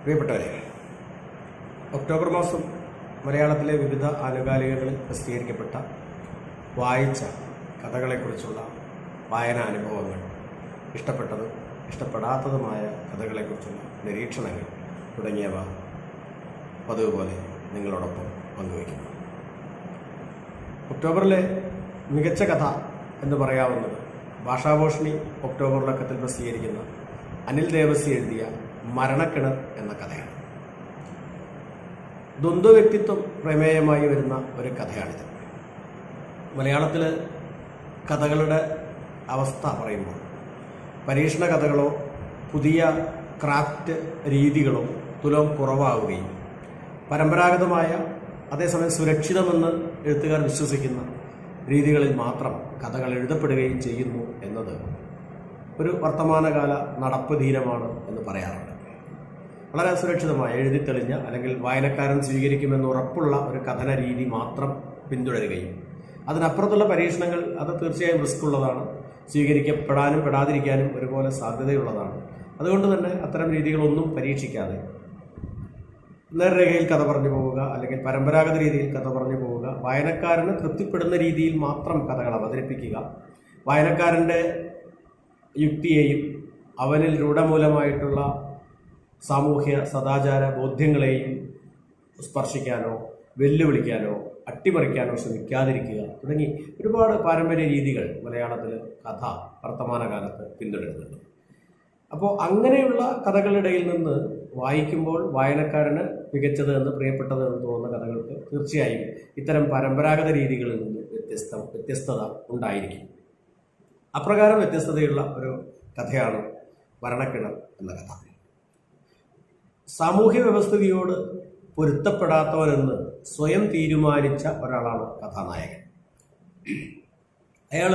പ്രിയപ്പെട്ടവരെ, ഒക്ടോബർ മാസം മലയാളത്തിലെ വിവിധ ആനുകാലികങ്ങളിൽ പ്രസിദ്ധീകരിക്കപ്പെട്ട വായിച്ച കഥകളെക്കുറിച്ചുള്ള വായനാനുഭവങ്ങൾ, ഇഷ്ടപ്പെട്ടതും ഇഷ്ടപ്പെടാത്തതുമായ കഥകളെക്കുറിച്ചുള്ള നിരീക്ഷണങ്ങൾ തുടങ്ങിയവ പതിവ് പോലെ നിങ്ങളോടൊപ്പം പങ്കുവയ്ക്കുന്നു. ഒക്ടോബറിലെ മികച്ച കഥ എന്ന് പറയാവുന്നത് ഭാഷാഭൂഷണി ഒക്ടോബർ ലക്കത്തിൽ പ്രസിദ്ധീകരിക്കുന്ന അനിൽ ദേവസി എഴുതിയ മരണക്കിണർ എന്ന കഥയാണ്. ദ്വന്ദ്വ വ്യക്തിത്വം പ്രമേയമായി വരുന്ന ഒരു കഥയാണിത്. മലയാളത്തിൽ കഥകളുടെ അവസ്ഥ പറയുമ്പോൾ പരീക്ഷണ കഥകളോ പുതിയ ക്രാഫ്റ്റ് രീതികളോ തുലോം കുറവാകുകയും പരമ്പരാഗതമായ അതേസമയം സുരക്ഷിതമെന്ന് എഴുത്തുകാർ വിശ്വസിക്കുന്ന രീതികളിൽ മാത്രം കഥകൾ എഴുതപ്പെടുകയും ചെയ്യുന്നു എന്നത് ഒരു വർത്തമാനകാല നടപ്പ് ധീരമാണ് എന്ന് പറയാറുണ്ട്. വളരെ സുരക്ഷിതമായ എഴുതിത്തെളിഞ്ഞ അല്ലെങ്കിൽ വായനക്കാരൻ സ്വീകരിക്കുമെന്ന് ഉറപ്പുള്ള ഒരു കഥന രീതി മാത്രം പിന്തുടരുകയും അതിനപ്പുറത്തുള്ള പരീക്ഷണങ്ങൾ അത് തീർച്ചയായും റിസ്ക് ഉള്ളതാണ്, സ്വീകരിക്കപ്പെടാനും പെടാതിരിക്കാനും ഒരുപോലെ സാധ്യതയുള്ളതാണ്. അതുകൊണ്ട് തന്നെ അത്തരം രീതികളൊന്നും പരീക്ഷിക്കാതെ നേർരേഖയിൽ കഥ പറഞ്ഞു പോവുക അല്ലെങ്കിൽ പരമ്പരാഗത രീതിയിൽ കഥ പറഞ്ഞു പോവുക, വായനക്കാരന് തൃപ്തിപ്പെടുന്ന രീതിയിൽ മാത്രം കഥകൾ അവതരിപ്പിക്കുക, വായനക്കാരൻ്റെ യുക്തിയെയും അവനിൽ രൂഢമൂലമായിട്ടുള്ള സാമൂഹ്യ സദാചാര ബോധ്യങ്ങളെയും സ്പർശിക്കാനോ വെല്ലുവിളിക്കാനോ അട്ടിമറിക്കാനോ ശ്രമിക്കാതിരിക്കുക തുടങ്ങി ഒരുപാട് പാരമ്പര്യ രീതികൾ മലയാളത്തിൽ കഥ വർത്തമാനകാലത്ത് പിന്തുടരുന്നുണ്ട്. അപ്പോൾ അങ്ങനെയുള്ള കഥകളിടയിൽ നിന്ന് വായിക്കുമ്പോൾ വായനക്കാരന് മികച്ചത് എന്ന് പ്രിയപ്പെട്ടത് എന്ന് തോന്നുന്ന കഥകൾക്ക് തീർച്ചയായും ഇത്തരം പരമ്പരാഗത രീതികളിൽ നിന്ന് വ്യത്യസ്തത ഉണ്ടായിരിക്കും. അപ്രകാരം വ്യത്യസ്തതയുള്ള ഒരു കഥയാണ് മരണക്കിണർ എന്ന കഥ. സാമൂഹ്യ വ്യവസ്ഥിതിയോട് പൊരുത്തപ്പെടാത്തവരെന്ന് സ്വയം തീരുമാനിച്ച ഒരാളാണ് കഥാനായകൻ. അയാൾ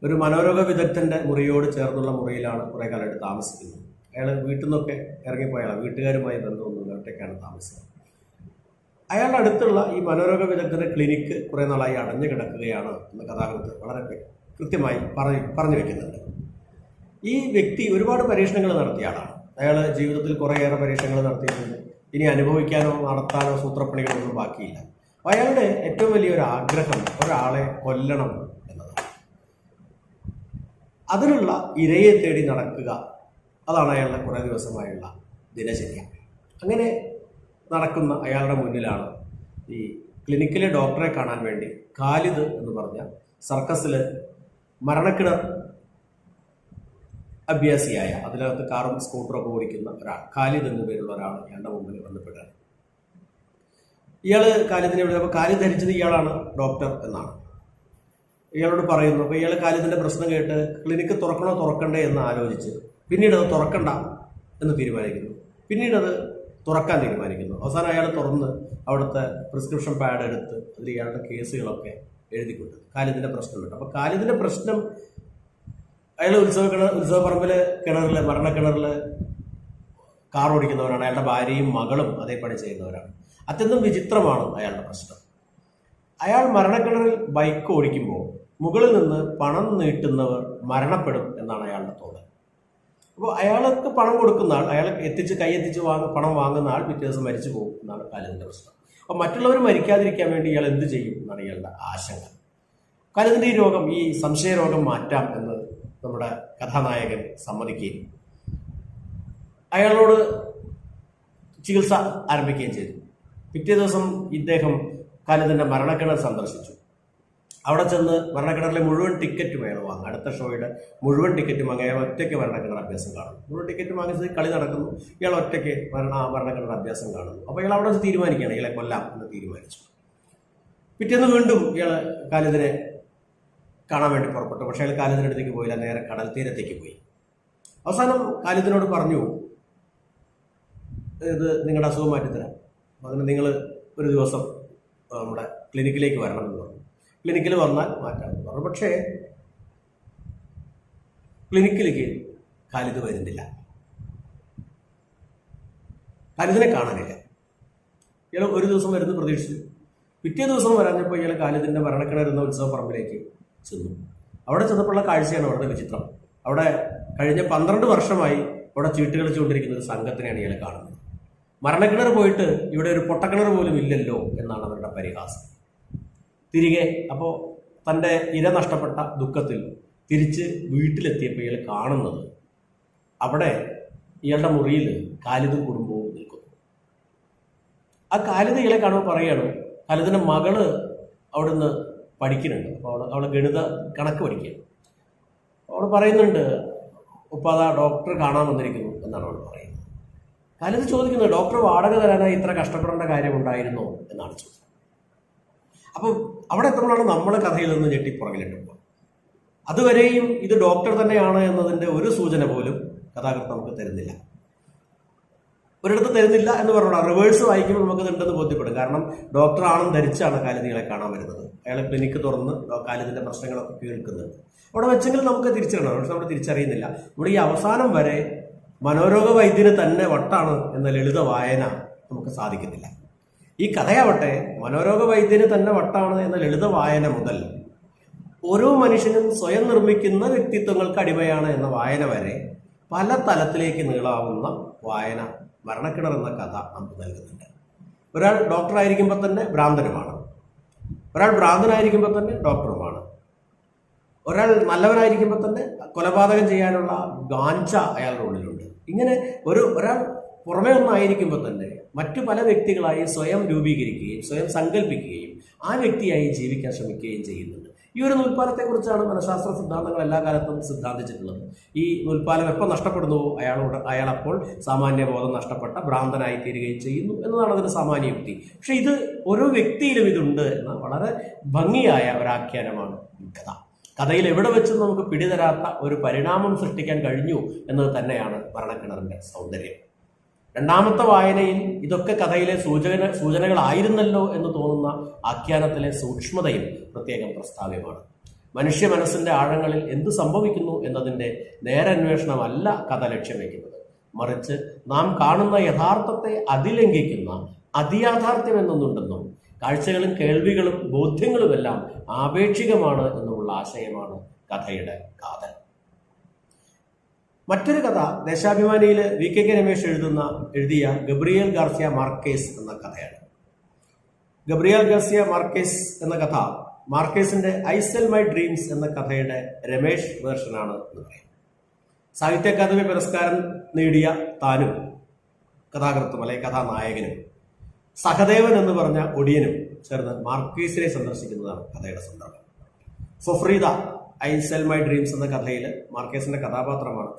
ഒരു മനോരോഗ വിദഗ്ധൻ്റെ മുറിയോട് ചേർന്നുള്ള മുറിയിലാണ് കുറേ കാലമായിട്ട് താമസിക്കുന്നത്. അയാൾ വീട്ടിൽ നിന്നൊക്കെ ഇറങ്ങിപ്പോയാളാണ്, വീട്ടുകാരുമായി ബന്ധമൊന്നുമില്ല, ഒറ്റയ്ക്കാണ് താമസിക്കുന്നത്. അയാളുടെ അടുത്തുള്ള ഈ മനോരോഗ വിദഗ്ധൻ്റെ ക്ലിനിക്ക് കുറേ നാളായി അടഞ്ഞു കിടക്കുകയാണ് എന്ന കഥാകൃത്ത് വളരെ കൃത്യമായി പറഞ്ഞു വെക്കുന്നുണ്ട്. ഈ വ്യക്തി ഒരുപാട് പരീക്ഷണങ്ങൾ നടത്തിയ ആളാണ്. അയാൾ ജീവിതത്തിൽ കുറേയേറെ പരീക്ഷണങ്ങൾ നടത്തിയിട്ടുണ്ട്. ഇനി അനുഭവിക്കാനോ നടത്താനോ സൂത്രപ്പണികളൊന്നും ബാക്കിയില്ല. അപ്പോൾ അയാളുടെ ഏറ്റവും വലിയൊരു ആഗ്രഹം ഒരാളെ കൊല്ലണം എന്നതാണ്. അതിനുള്ള ഇരയെ തേടി നടക്കുക, അതാണ് അയാളുടെ കുറേ ദിവസമായുള്ള ദിനചര്യ. അങ്ങനെ നടക്കുന്ന അയാളുടെ മുന്നിലാണ് ഈ ക്ലിനിക്കിലെ ഡോക്ടറെ കാണാൻ വേണ്ടി ഖാലിദ് എന്ന് പറഞ്ഞ സർക്കസിൽ മരണക്കിണർ അഭ്യാസിയായ, അതിനകത്ത് കാറും സ്കൂട്ടറൊക്കെ ഓടിക്കുന്ന ഒരാൾ, ഖാലിദ് എന്ന പേരുള്ള ഒരാൾ ഇയാളുടെ മുമ്പിൽ ബന്ധപ്പെടുകയാണ്. ഇയാൾ ഖാലിദിനെ വിളിച്ചപ്പോൾ അപ്പോൾ ഖാലിദ് ധരിച്ചത് ഇയാളാണ് ഡോക്ടർ എന്നാണ്. ഇയാളോട് പറയുന്നു. അപ്പോൾ ഇയാൾ ഖാലിദിൻ്റെ പ്രശ്നം കേട്ട് ക്ലിനിക്ക് തുറക്കണോ തുറക്കണ്ടേ എന്ന് ആലോചിച്ച് പിന്നീട് അത് തുറക്കണ്ട എന്ന് തീരുമാനിക്കുന്നു. പിന്നീട് അത് തുറക്കാൻ തീരുമാനിക്കുന്നു. അവസാനം അയാൾ തുറന്ന് അവിടുത്തെ പ്രിസ്ക്രിപ്ഷൻ പാഡ് എടുത്ത് അതിൽ ഇയാളുടെ കേസുകളൊക്കെ എഴുതിക്കൊണ്ട് ഖാലിദിൻ്റെ പ്രശ്നം കിട്ടും. അപ്പോൾ ഖാലിദിൻ്റെ പ്രശ്നം, അയാൾ ഉത്സവപ്പറമ്പിൽ കിണറിൽ മരണക്കിണറിൽ കാർ ഓടിക്കുന്നവരാണ്. അയാളുടെ ഭാര്യയും മകളും അതേ പണി ചെയ്യുന്നവരാണ്. അത്യന്തം വിചിത്രമാണ് അയാളുടെ പ്രശ്നം. അയാൾ മരണക്കിണറിൽ ബൈക്ക് ഓടിക്കുമ്പോൾ മുകളിൽ നിന്ന് പണം നീട്ടുന്നവർ മരണപ്പെടും എന്നാണ് അയാളുടെ തോന്നൽ. അപ്പോൾ അയാൾക്ക് പണം കൊടുക്കുന്ന ആൾ, അയാൾ കൈയെത്തിച്ച് പണം വാങ്ങുന്ന ആൾ പിറ്റേ ദിവസം മരിച്ചു പോകും എന്നാണ് ഖാലിദിൻ്റെ പ്രശ്നം. അപ്പോൾ മറ്റുള്ളവർ മരിക്കാതിരിക്കാൻ വേണ്ടി ഇയാൾ എന്ത് ചെയ്യും എന്നാണ് ഇയാളുടെ ആശങ്ക. ഖാലിദിൻ്റെ ഈ രോഗം, ഈ സംശയരോഗം മാറ്റാം എന്ന് നമ്മുടെ കഥാനായകൻ സമ്മതിക്കുകയും അയാളോട് ചികിത്സ ആരംഭിക്കുകയും ചെയ്തു. പിറ്റേ ദിവസം ഇദ്ദേഹം ഖാലിദിൻ്റെ മരണക്കിണർ സന്ദർശിച്ചു. അവിടെ ചെന്ന് മരണക്കിണറിലെ മുഴുവൻ ടിക്കറ്റും അയാൾ വാങ്ങും. അടുത്ത ഷോയുടെ മുഴുവൻ ടിക്കറ്റും വാങ്ങി അയാൾ ഒറ്റയ്ക്ക് മരണക്കിണർ അഭ്യാസം കാണുന്നു. മുഴുവൻ ടിക്കറ്റ് വാങ്ങിച്ചത് കളി നടക്കുന്നു, ഇയാൾ ഒറ്റയ്ക്ക് മരണക്കിണർ അഭ്യാസം കാണുന്നു. അപ്പോൾ ഇയാൾ അവിടെ വെച്ച് തീരുമാനിക്കുകയാണ് ഇയാളെ കൊല്ലാം എന്ന് തീരുമാനിച്ചു. പിറ്റേന്ന് വീണ്ടും ഇയാൾ ഖാലിദിനെ കാണാൻ വേണ്ടി പുറപ്പെട്ടു. പക്ഷേ അയാൾ ഖാലിദിൻ്റെ അടുത്തേക്ക് പോയില്ല, നേരെ കടൽ തീരത്തേക്ക് പോയി. അവസാനം ഖാലിദിനോട് പറഞ്ഞു, ഇത് നിങ്ങളുടെ അസുഖം മാറ്റിത്തരാം, അതിന് നിങ്ങൾ ഒരു ദിവസം നമ്മുടെ ക്ലിനിക്കിലേക്ക് വരണം എന്ന് പറഞ്ഞു. ക്ലിനിക്കിൽ വന്നാൽ മാറ്റാമെന്ന് പറഞ്ഞു. പക്ഷേ ക്ലിനിക്കിലേക്ക് ഖാലിദ് വരുന്നില്ല, ഖാലിദിനെ കാണാനില്ല. ഇയാൾ ഒരു ദിവസം വരുന്ന പ്രതീക്ഷിച്ചു. പിറ്റേ ദിവസം വരാഞ്ഞപ്പോൾ ഇയാൾ ഖാലിദിൻ്റെ മരണക്കിണർ എന്ന ഉത്സവപ്പറമ്പിലേക്ക് ചെന്നു. അവിടെ ചെന്നപ്പോഴുള്ള കാഴ്ചയാണ് അവിടുത്തെ വിചിത്രം. അവിടെ കഴിഞ്ഞ 12 വർഷമായി അവിടെ ചീട്ട് കളിച്ചുകൊണ്ടിരിക്കുന്ന ഒരു സംഘത്തിനെയാണ് ഇയാൾ കാണുന്നത്. മരണക്കിണർ പോയിട്ട് ഇവിടെ ഒരു പൊട്ടക്കിണർ പോലും ഇല്ലല്ലോ എന്നാണ് അവരുടെ പരിഹാസം. തിരികെ അപ്പോൾ തൻ്റെ ഇര നഷ്ടപ്പെട്ട ദുഃഖത്തിൽ തിരിച്ച് വീട്ടിലെത്തിയപ്പോൾ ഇയാൾ കാണുന്നത് അവിടെ ഇയാളുടെ മുറിയിൽ ഖാലിദും കുടുംബവും നിൽക്കുന്നു. ആ ഖാലിദ് ഇയാളെ കാണുമ്പോൾ പറയുകയാണ്, ഖാലിദിൻ്റെ മകള് അവിടുന്ന് പഠിക്കുന്നുണ്ട്. അപ്പോൾ അവളെ ഗണിത കണക്ക് പഠിക്കുകയാണ്. അവൾ പറയുന്നുണ്ട്, ഉപ്പാതാ ഡോക്ടർ കാണാൻ വന്നിരിക്കുന്നു എന്നാണ് അവൾ പറയുന്നത്. ഖാലിദ് ചോദിക്കുന്നത്, ഡോക്ടർ വാടക തരാനായി ഇത്ര കഷ്ടപ്പെടേണ്ട കാര്യം ഉണ്ടായിരുന്നോ എന്നാണ് ചോദിച്ചത്. അപ്പം അവിടെ എത്തുമ്പോഴാണ് നമ്മൾ കഥയിൽ നിന്ന് ഞെട്ടിപ്പുറകിലിട്ട് പോകുന്നത്. അതുവരെയും ഇത് ഡോക്ടർ തന്നെയാണ് എന്നതിൻ്റെ ഒരു സൂചന പോലും കഥാകൃത്ത് നമുക്ക് തരുന്നില്ല. ഒരിടത്ത് തരുന്നില്ല എന്ന് പറഞ്ഞാൽ റിവേഴ്സ് വായിക്കുമ്പോൾ നമുക്കത് ഉണ്ടെന്ന് ബോധ്യപ്പെടും. കാരണം ഡോക്ടർ ആണെന്ന് ധരിച്ചാണ് ഖാലിദികളെ കാണാൻ വരുന്നത്. അയാളെ ക്ലിനിക്ക് തുറന്ന് ഖാലിദിന്റെ പ്രശ്നങ്ങളൊക്കെ കേൾക്കുന്നുണ്ട്. അവിടെ വെച്ചെങ്കിൽ നമുക്ക് തിരിച്ചറിയണം, പക്ഷെ നമ്മൾ തിരിച്ചറിയുന്നില്ല. നമ്മുടെ ഈ അവസാനം വരെ മനോരോഗ വൈദ്യന് തന്നെ വട്ടാണ് എന്ന ലളിത വായന നമുക്ക് സാധിക്കുന്നില്ല. ഈ കഥയാവട്ടെ മനോരോഗ വൈദ്യന് തന്നെ വട്ടാണ് എന്ന ലളിത വായന മുതൽ ഓരോ മനുഷ്യനും സ്വയം നിർമ്മിക്കുന്ന വ്യക്തിത്വങ്ങൾക്ക് അടിമയാണ് എന്ന വായന വരെ പല തലത്തിലേക്ക് നീളാവുന്ന വായന മരണക്കിണർ എന്ന കഥ നമുക്ക് നൽകുന്നുണ്ട്. ഒരാൾ ഡോക്ടറായിരിക്കുമ്പോൾ തന്നെ ഭ്രാന്തനുമാണ്, ഒരാൾ ഭ്രാന്തനായിരിക്കുമ്പോൾ തന്നെ ഡോക്ടറുമാണ്, ഒരാൾ നല്ലവനായിരിക്കുമ്പോൾ തന്നെ കൊലപാതകം ചെയ്യാനുള്ള ഗാഞ്ച അയാളുടെ ഉള്ളിലുണ്ട്. ഇങ്ങനെ ഒരാൾ പുറമേ ഒന്നായിരിക്കുമ്പോൾ തന്നെ മറ്റു പല വ്യക്തികളായി സ്വയം രൂപീകരിക്കുകയും സ്വയം സങ്കല്പിക്കുകയും ആ വ്യക്തിയായി ജീവിക്കാൻ ശ്രമിക്കുകയും ചെയ്യുന്നുണ്ട്. ഈ ഒരു നൂൽപ്പാലത്തെക്കുറിച്ചാണ് മനഃശാസ്ത്ര സിദ്ധാന്തങ്ങൾ എല്ലാ കാലത്തും സിദ്ധാന്തിച്ചിട്ടുള്ളത്. ഈ നൂൽപ്പാലം എപ്പോൾ നഷ്ടപ്പെടുന്നുവോ അയാൾ അപ്പോൾ സാമാന്യബോധം നഷ്ടപ്പെട്ട ഭ്രാന്തനായി തീരുകയും ചെയ്യുന്നു എന്നതാണ് അതിന് സാമാന്യ യുക്തി. പക്ഷെ ഇത് ഓരോ വ്യക്തിയിലും ഇതുണ്ട് എന്ന വളരെ ഭംഗിയായ ഒരാഖ്യാനമാണ് കഥ. കഥയിൽ എവിടെ വെച്ചും നമുക്ക് പിടിതരാത്ത ഒരു പരിണാമം സൃഷ്ടിക്കാൻ കഴിഞ്ഞു എന്നത് തന്നെയാണ് മരണക്കിണറിന്റെ സൗന്ദര്യം. രണ്ടാമത്തെ വായനയിൽ ഇതൊക്കെ കഥയിലെ സൂചനകളായിരുന്നല്ലോ എന്ന് തോന്നുന്ന ആഖ്യാനത്തിലെ സൂക്ഷ്മതയും പ്രത്യേകം പ്രസ്താവ്യമാണ്. മനുഷ്യ മനസ്സിന്റെ ആഴങ്ങളിൽ എന്ത് സംഭവിക്കുന്നു എന്നതിൻ്റെ നേരന്വേഷണമല്ല കഥ ലക്ഷ്യം വയ്ക്കുന്നത്. മറിച്ച് നാം കാണുന്ന യഥാർത്ഥത്തെ അതിലംഘിക്കുന്ന അതിയാഥാർത്ഥ്യം എന്നൊന്നുണ്ടെന്നും കാഴ്ചകളും കേൾവികളും ബോധ്യങ്ങളുമെല്ലാം ആപേക്ഷികമാണ് എന്നുമുള്ള ആശയമാണ് കഥയുടെ കാതൽ. മറ്റൊരു കഥ ദേശാഭിമാനിയിൽ VK രമേശ് എഴുതിയ ഗബ്രിയേൽ ഗാർസിയ മാർക്കേസ് എന്ന കഥയാണ്. ഗബ്രിയേൽ ഗാർസിയ മാർക്കേസ് എന്ന കഥ മാർക്കേസിന്റെ ഐ സെൽ മൈ ഡ്രീംസ് എന്ന കഥയുടെ രമേശ് വേർഷനാണ് എന്ന് പറയും. സാഹിത്യ അക്കാദമി പുരസ്കാരം നേടിയ താനും കഥാകൃത്തും അല്ലെങ്കിൽ കഥാനായകനും സഹദേവൻ എന്ന് പറഞ്ഞ ഒടിയനും ചേർന്ന് മാർക്കേസിനെ സന്ദർശിക്കുന്നതാണ് കഥയുടെ സന്ദർഭം. ഫൊഫ്രീദ ഐ സെൽ മൈ ഡ്രീംസ് എന്ന കഥയിൽ മാർക്കേസിന്റെ കഥാപാത്രമാണ്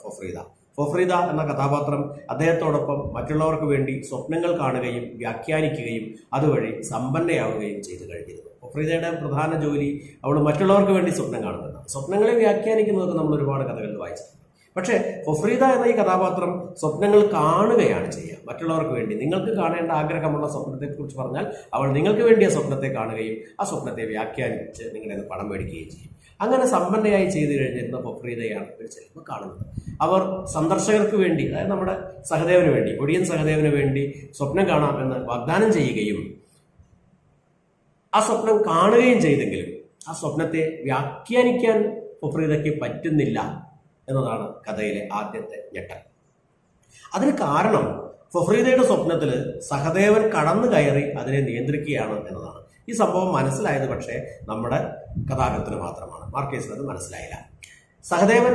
ഫൊഫ്രീദ എന്ന കഥാപാത്രം അദ്ദേഹത്തോടൊപ്പം മറ്റുള്ളവർക്ക് വേണ്ടി സ്വപ്നങ്ങൾ കാണുകയും വ്യാഖ്യാനിക്കുകയും അതുവഴി സമ്പന്നയാവുകയും ചെയ്തു കഴിഞ്ഞിരുന്നു. ഫൊഫ്രീദയുടെ പ്രധാന ജോലി അവൾ മറ്റുള്ളവർക്ക് വേണ്ടി സ്വപ്നം കാണുന്നതാണ്. സ്വപ്നങ്ങളെ വ്യാഖ്യാനിക്കുന്നതൊക്കെ നമ്മൾ ഒരുപാട് കഥകളിൽ വായിച്ചിട്ടുണ്ട്. പക്ഷേ ഫൊഫ്രീദ എന്ന ഈ കഥാപാത്രം സ്വപ്നങ്ങൾ കാണുകയാണ് ചെയ്യുക മറ്റുള്ളവർക്ക് വേണ്ടി. നിങ്ങൾക്ക് കാണേണ്ട ആഗ്രഹമുള്ള സ്വപ്നത്തെക്കുറിച്ച് പറഞ്ഞാൽ അവൾ നിങ്ങൾക്ക് വേണ്ടിയ സ്വപ്നത്തെ കാണുകയും ആ സ്വപ്നത്തെ വ്യാഖ്യാനിച്ച് നിങ്ങളെ പണം മേടിക്കുകയും ചെയ്യും. അങ്ങനെ സമ്പന്നയായി ചെയ്തു കഴിഞ്ഞിരുന്ന ഫൊഫ്രീദയാണ് ഇവർ ചെല്ലുമ്പോൾ കാണുന്നത്. അവർ സന്ദർശകർക്ക് വേണ്ടി, അതായത് നമ്മുടെ സഹദേവന് വേണ്ടി, ഒടിയൻ സഹദേവന് വേണ്ടി സ്വപ്നം കാണാം എന്ന് വാഗ്ദാനം ചെയ്യുകയും ആ സ്വപ്നം കാണുകയും ചെയ്തെങ്കിലും ആ സ്വപ്നത്തെ വ്യാഖ്യാനിക്കാൻ ഫൊഫ്രീദയ്ക്ക് പറ്റുന്നില്ല എന്നതാണ് കഥയിലെ ആദ്യത്തെ ഞെട്ടൽ. അതിന് കാരണം ഫൊഫ്രീദയുടെ സ്വപ്നത്തിൽ സഹദേവൻ കടന്നു കയറി അതിനെ നിയന്ത്രിക്കുകയാണ് എന്നതാണ്. ഈ സംഭവം മനസ്സിലായത് പക്ഷേ നമ്മുടെ കഥാകൃത്തിന് മാത്രമാണ്. മാർക്കേസിന് അത് മനസ്സിലായില്ല. സഹദേവൻ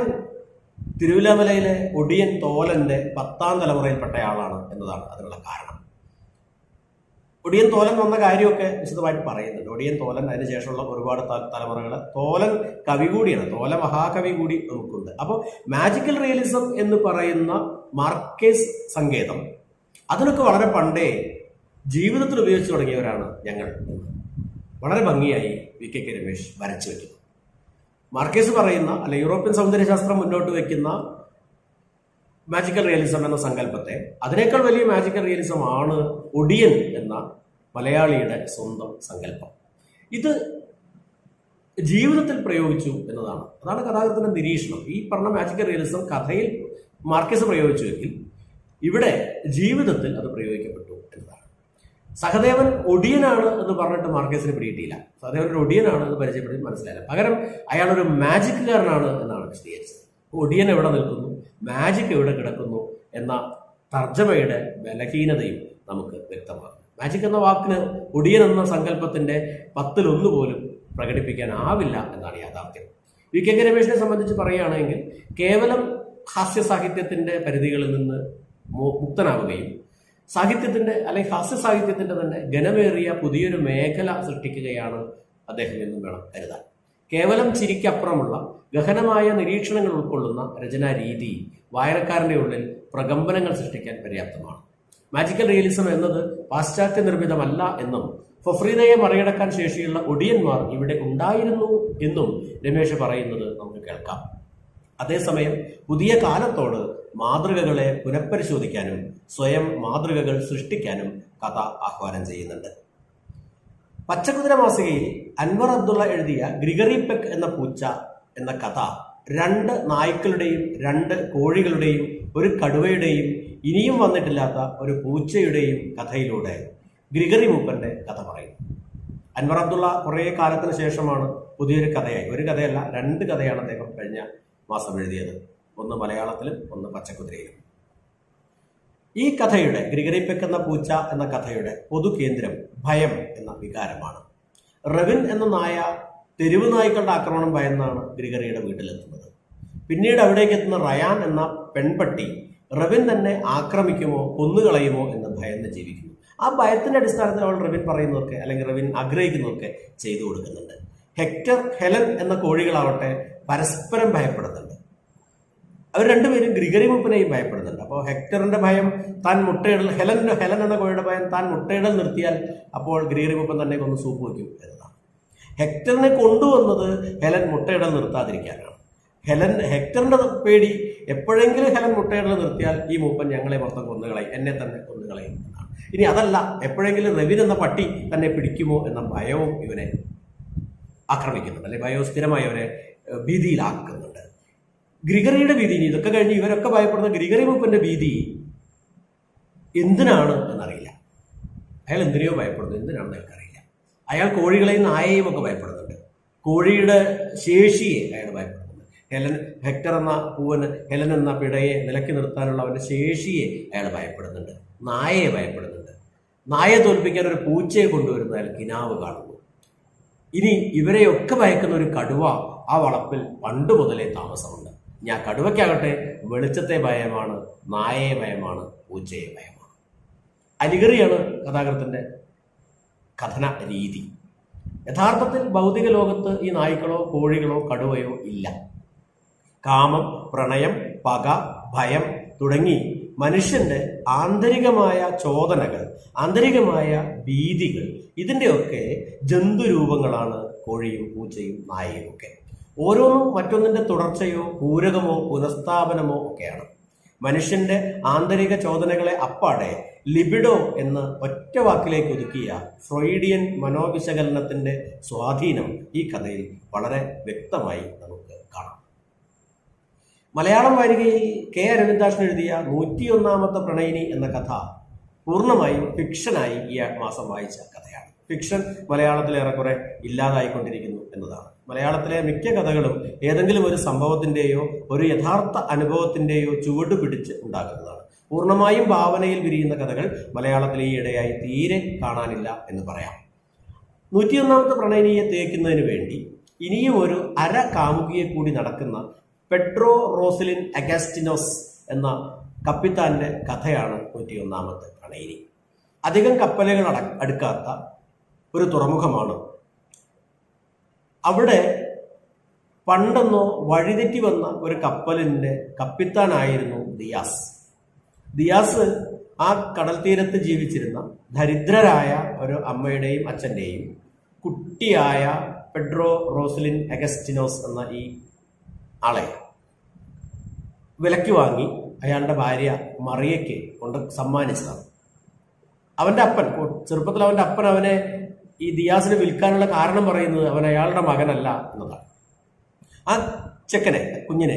തിരുവില്ലാമലയിലെ ഒടിയൻ തോലന്റെ 10ാം തലമുറയിൽപ്പെട്ടയാളാണ് എന്നതാണ് അതിനുള്ള കാരണം. ഒടിയൻ തോലൻ വന്ന കാര്യമൊക്കെ വിശദമായിട്ട് പറയുന്നുണ്ട്. ഒടിയൻ തോലൻ അതിനുശേഷമുള്ള ഒരുപാട് തലമുറകൾ. തോലൻ കവി കൂടിയാണ്, തോല മഹാകവി കൂടി നമുക്കുണ്ട്. അപ്പോൾ മാജിക്കൽ റിയലിസം എന്ന് പറയുന്ന മാർക്കേസ് സങ്കേതം അതിനൊക്കെ വളരെ പണ്ടേ ജീവിതത്തിൽ ഉപയോഗിച്ചു തുടങ്ങിയവരാണ് ഞങ്ങൾ. വളരെ ഭംഗിയായി VK രമേശ് വരച്ചു വയ്ക്കുന്നു. മാർക്കേസ് പറയുന്ന അല്ലെ യൂറോപ്യൻ സൗന്ദര്യശാസ്ത്രം മുന്നോട്ട് വയ്ക്കുന്ന മാജിക്കൽ റിയലിസം എന്ന സങ്കല്പത്തെ അതിനേക്കാൾ വലിയ മാജിക്കൽ റിയലിസം ആണ് ഒടിയൻ എന്ന മലയാളിയുടെ സ്വന്തം സങ്കല്പം. ഇത് ജീവിതത്തിൽ പ്രയോഗിച്ചു എന്നതാണ്. അതാണ് കഥാകൃത്തിന്റെ നിരീക്ഷണം. ഈ പറഞ്ഞ മാജിക്കൽ റിയലിസം കഥയിൽ മാർക്കേസ് പ്രയോഗിച്ചുവെങ്കിൽ ഇവിടെ ജീവിതത്തിൽ അത് പ്രയോഗിക്കപ്പെട്ടു എന്നതാണ്. സഹദേവൻ ഒടിയനാണ് എന്ന് പറഞ്ഞിട്ട് മാർക്കേസിന് പിടിയിട്ടില്ല. സഹദേവൻ ഒരു ഒടിയനാണ് എന്ന് പരിചയപ്പെടുത്തി മനസ്സിലായില്ല. പകരം അയാളൊരു മാജിക്കുകാരനാണ് എന്നാണ് വിശദീകരിച്ചത്. ഒടിയൻ എവിടെ നിൽക്കുന്നു, മാജിക് എവിടെ കിടക്കുന്നു എന്ന തർജ്ജമയുടെ ബലഹീനതയും നമുക്ക് വ്യക്തമാകും. മാജിക് എന്ന വാക്കിന് ഒടിയൻ എന്ന സങ്കല്പത്തിന്റെ 10-1 പോലും പ്രകടിപ്പിക്കാനാവില്ല എന്നാണ് യാഥാർത്ഥ്യം. വി.കെ. രമേശിനെ സംബന്ധിച്ച് പറയുകയാണെങ്കിൽ കേവലം ഹാസ്യ സാഹിത്യത്തിന്റെ പരിധികളിൽ നിന്ന് മുക്തനാവുകയും സാഹിത്യത്തിന്റെ അല്ലെങ്കിൽ ഹാസ്യ സാഹിത്യത്തിന്റെ തന്നെ ഘനമേറിയ പുതിയൊരു മേഖല സൃഷ്ടിക്കുകയാണ് അദ്ദേഹം എന്നും വേണം കരുതാൻ. കേവലം ചിരിക്കപ്പുറമുള്ള ഗഹനമായ നിരീക്ഷണങ്ങൾ ഉൾക്കൊള്ളുന്ന രചനാ രീതി വായനക്കാരന്റെ ഉള്ളിൽ പ്രകമ്പനങ്ങൾ സൃഷ്ടിക്കാൻ പര്യാപ്തമാണ്. മാജിക്കൽ റിയലിസം എന്നത് പാശ്ചാത്യ നിർമ്മിതമല്ല എന്നും ഫഫ്രീദയെ മറികടക്കാൻ ശേഷിയുള്ള ഒടിയന്മാർ ഇവിടെ ഉണ്ടായിരുന്നു എന്നും രമേശ് പറയുന്നത് നമുക്ക് കേൾക്കാം. അതേസമയം പുതിയ കാലത്തോട് മാതൃകകളെ പുനഃപരിശോധിക്കാനും സ്വയം മാതൃകകൾ സൃഷ്ടിക്കാനും കഥ ആഹ്വാനം ചെയ്യുന്നുണ്ട്. പച്ചക്കുതിര മാസികയിൽ അൻവർ അബ്ദുള്ള എഴുതിയ ഗ്രിഗറി പെക്ക് എന്ന പൂച്ച എന്ന കഥ 2 നായ്ക്കളുടെയും 2 കോഴികളുടെയും ഒരു കടുവയുടെയും ഇനിയും വന്നിട്ടില്ലാത്ത ഒരു പൂച്ചയുടെയും കഥയിലൂടെ ഗ്രിഗറി മൂപ്പന്റെ കഥ പറയും. അൻവർ അബ്ദുള്ള കുറേ കാലത്തിന് ശേഷമാണ് പുതിയൊരു കഥയായി, ഒരു കഥയല്ല 2 കഥയാണ് അദ്ദേഹം കഴിഞ്ഞ മാസം എഴുതിയത്. ഒന്ന് മലയാളത്തിലും ഒന്ന് പച്ചക്കുതിരയിലും. ഈ കഥയുടെ ഗ്രിഗറി പെക്ക് എന്ന പൂച്ച എന്ന കഥയുടെ പൊതുകേന്ദ്രം ഭയം എന്ന വികാരമാണ്. റെവിൻ എന്ന നായ തെരുവ് നായ്ക്കളുടെ ആക്രമണം ഭയന്നാണ് ഗ്രിഗറിയുടെ വീട്ടിലെത്തുന്നത്. പിന്നീട് അവിടേക്ക് എത്തുന്ന റയാൻ എന്ന പെൺപട്ടി റെവിൻ തന്നെ ആക്രമിക്കുമോ കൊന്നുകളയുമോ എന്ന് ഭയന്ന് ജീവിക്കുന്നു. ആ ഭയത്തിന്റെ അടിസ്ഥാനത്തിൽ അവൾ റെവിൻ പറയുന്നതൊക്കെ അല്ലെങ്കിൽ റെവിൻ ആഗ്രഹിക്കുന്നതൊക്കെ ചെയ്തു കൊടുക്കുന്നുണ്ട്. ഹെക്ടർ, ഹെലൻ എന്ന കോഴികളാവട്ടെ പരസ്പരം ഭയപ്പെടുന്നുണ്ട്. അവർ രണ്ടുപേരും ഗ്രിഗറി മൂപ്പനെയും ഭയപ്പെടുന്നുണ്ട്. അപ്പോൾ ഹെക്ടറിന്റെ ഭയം താൻ മുട്ടയിടൽ, ഹെലൻ എന്ന കോഴിയുടെ ഭയം താൻ മുട്ടയിടൽ നിർത്തിയാൽ അപ്പോൾ ഗ്രിഗറി മൂപ്പൻ തന്നെ കൊന്ന് സൂപ്പ് വയ്ക്കും എന്നതാണ്. ഹെക്ടറിനെ കൊണ്ടുവന്നത് ഹെലൻ മുട്ടയിടൽ നിർത്താതിരിക്കാനാണ്. ഹെക്ടറിന്റെ പേടി എപ്പോഴെങ്കിലും ഹെലൻ മുട്ടയിടൽ നിർത്തിയാൽ ഈ മൂപ്പൻ ഞങ്ങളെ മൊത്തം കൊന്നുകളയും, എന്നെ തന്നെ കൊന്നുകളയും എന്നാണ്. ഇനി അതല്ല, എപ്പോഴെങ്കിലും റെവിൻ എന്ന പട്ടി തന്നെ പിടിക്കുമോ എന്ന ഭയവും ഇവനെ ആക്രമിക്കുന്നുണ്ട്, അല്ലെ ഭയവും സ്ഥിരമായി അവരെ ഭീതിയിലാക്കുന്നുണ്ട്. ഗ്രിഗറിയുടെ ഭീതി, ഇതൊക്കെ കഴിഞ്ഞ് ഇവരൊക്കെ ഭയപ്പെടുന്ന ഗ്രിഗറി മൂപ്പന്റെ ഭീതി എന്തിനാണ് എന്നറിയില്ല. അയാൾ എന്തിനെയോ ഭയപ്പെടുന്നു, എന്തിനാണെന്ന് അയാൾക്കറിയില്ല. അയാൾ കോഴികളെയും നായയെയും ഒക്കെ ഭയപ്പെടുന്നുണ്ട്. കോഴിയുടെ ശേഷിയെ അയാൾ ഭയപ്പെടുന്നുണ്ട്. ഹെക്ടർ എന്ന പൂവന്, ഹെലൻ എന്ന പിടയെ നിലക്കി നിർത്താനുള്ള അവന്റെ ശേഷിയെ അയാൾ ഭയപ്പെടുന്നുണ്ട്. നായയെ ഭയപ്പെടുന്നുണ്ട്. നായയെ തോൽപ്പിക്കാൻ ഒരു പൂച്ചയെ കൊണ്ടുവരുന്ന അയാൾ കിനാവ് കാണുന്നു. ഇനി ഇവരെയൊക്കെ ഭയക്കുന്ന ഒരു കടുവ ആ വളപ്പിൽ പണ്ട് മുതലേ താമസമുണ്ട്. ഞാൻ കടുവയ്ക്കാകട്ടെ വെളിച്ചത്തെ ഭയമാണ്, നായയെ ഭയമാണ്, പൂച്ചയെ ഭയമാണ്. അലിഗറിയാണ് കഥാകൃത്തിന്റെ കഥന രീതി. യഥാർത്ഥത്തിൽ ഭൗതിക ലോകത്ത് ഈ നായ്ക്കളോ കോഴികളോ കടുവയോ ഇല്ല. കാമം, പ്രണയം, പക, ഭയം തുടങ്ങി മനുഷ്യന്റെ ആന്തരികമായ ചോദനകൾ, ആന്തരികമായ ഭീതികൾ, ഇതിൻ്റെയൊക്കെ ജന്തുരൂപങ്ങളാണ് കോഴിയും പൂച്ചയും നായയും ഒക്കെ. ഓരോന്നും മറ്റൊന്നിന്റെ തുടർച്ചയോ പൂരകമോ പുനഃസ്ഥാപനമോ ഒക്കെയാണ്. മനുഷ്യന്റെ ആന്തരിക ചോദനകളെ അപ്പാടെ ലിബിഡോ എന്ന ഒറ്റ വാക്കിലേക്ക് ഒതുക്കിയ ഫ്രോയിഡിയൻ മനോവിശകലനത്തിന്റെ സ്വാധീനം ഈ കഥയിൽ വളരെ വ്യക്തമായി നമുക്ക് കാണാം. മലയാളം വാരികയിൽ കെ അരവിന്ദാക്ഷൻ എഴുതിയ 101ാമത്തെ പ്രണയിനി എന്ന കഥ പൂർണ്ണമായും ഫിക്ഷനായി ഈ മാസം വായിച്ച കഥയാണ്. ഫിക്ഷൻ മലയാളത്തിൽ ഏറെക്കുറെ ഇല്ലാതായിക്കൊണ്ടിരിക്കുന്നു എന്നതാണ്. മലയാളത്തിലെ മിക്ക കഥകളും ഏതെങ്കിലും ഒരു സംഭവത്തിന്റെയോ ഒരു യഥാർത്ഥ അനുഭവത്തിന്റെയോ ചുവട് പിടിച്ച് ഉണ്ടാക്കുന്നതാണ്. പൂർണ്ണമായും ഭാവനയിൽ വിരിയുന്ന കഥകൾ മലയാളത്തിൽ ഈ ഇടയായി തീരെ കാണാനില്ല എന്ന് പറയാം. 101ാമത്തെ പ്രണയിനിയെ തേക്കുന്നതിന് വേണ്ടി ഇനിയും ഒരു അര കാമുകിയെ കൂടി നടക്കുന്ന പെഡ്രോ റോസലിൻ അഗസ്റ്റിനോസ് എന്ന കപ്പിത്താന്റെ കഥയാണ് 101ാമത്തെ പ്രണയിനി. അധികം കപ്പലുകൾ അടുക്കാത്ത ഒരു തുറമുഖമാണ്. അവിടെ പണ്ടെന്നോ വഴിതെറ്റി വന്ന ഒരു കപ്പലിന്റെ കപ്പിത്താനായിരുന്നു ദിയാസ്. ദിയാസ് ആ കടൽ തീരത്ത് ജീവിച്ചിരുന്ന ദരിദ്രരായ ഒരു അമ്മയുടെയും അച്ഛൻ്റെയും കുട്ടിയായ പെഡ്രോ റോസലിൻ അഗസ്റ്റിനോസ് എന്ന ഈ ആളെ വിലയ്ക്ക് വാങ്ങി അയാളുടെ ഭാര്യ മറിയയ്ക്ക് കൊണ്ട് സമ്മാനിച്ചതാണ്. അവന്റെ അപ്പൻ, ചെറുപ്പത്തിൽ അവന്റെ അപ്പൻ അവനെ ഈ ദിയാസിനെ വിൽക്കാനുള്ള കാരണം പറയുന്നത് അവൻ അയാളുടെ മകനല്ല എന്നതാണ്. ആ ചെക്കനെ, കുഞ്ഞിനെ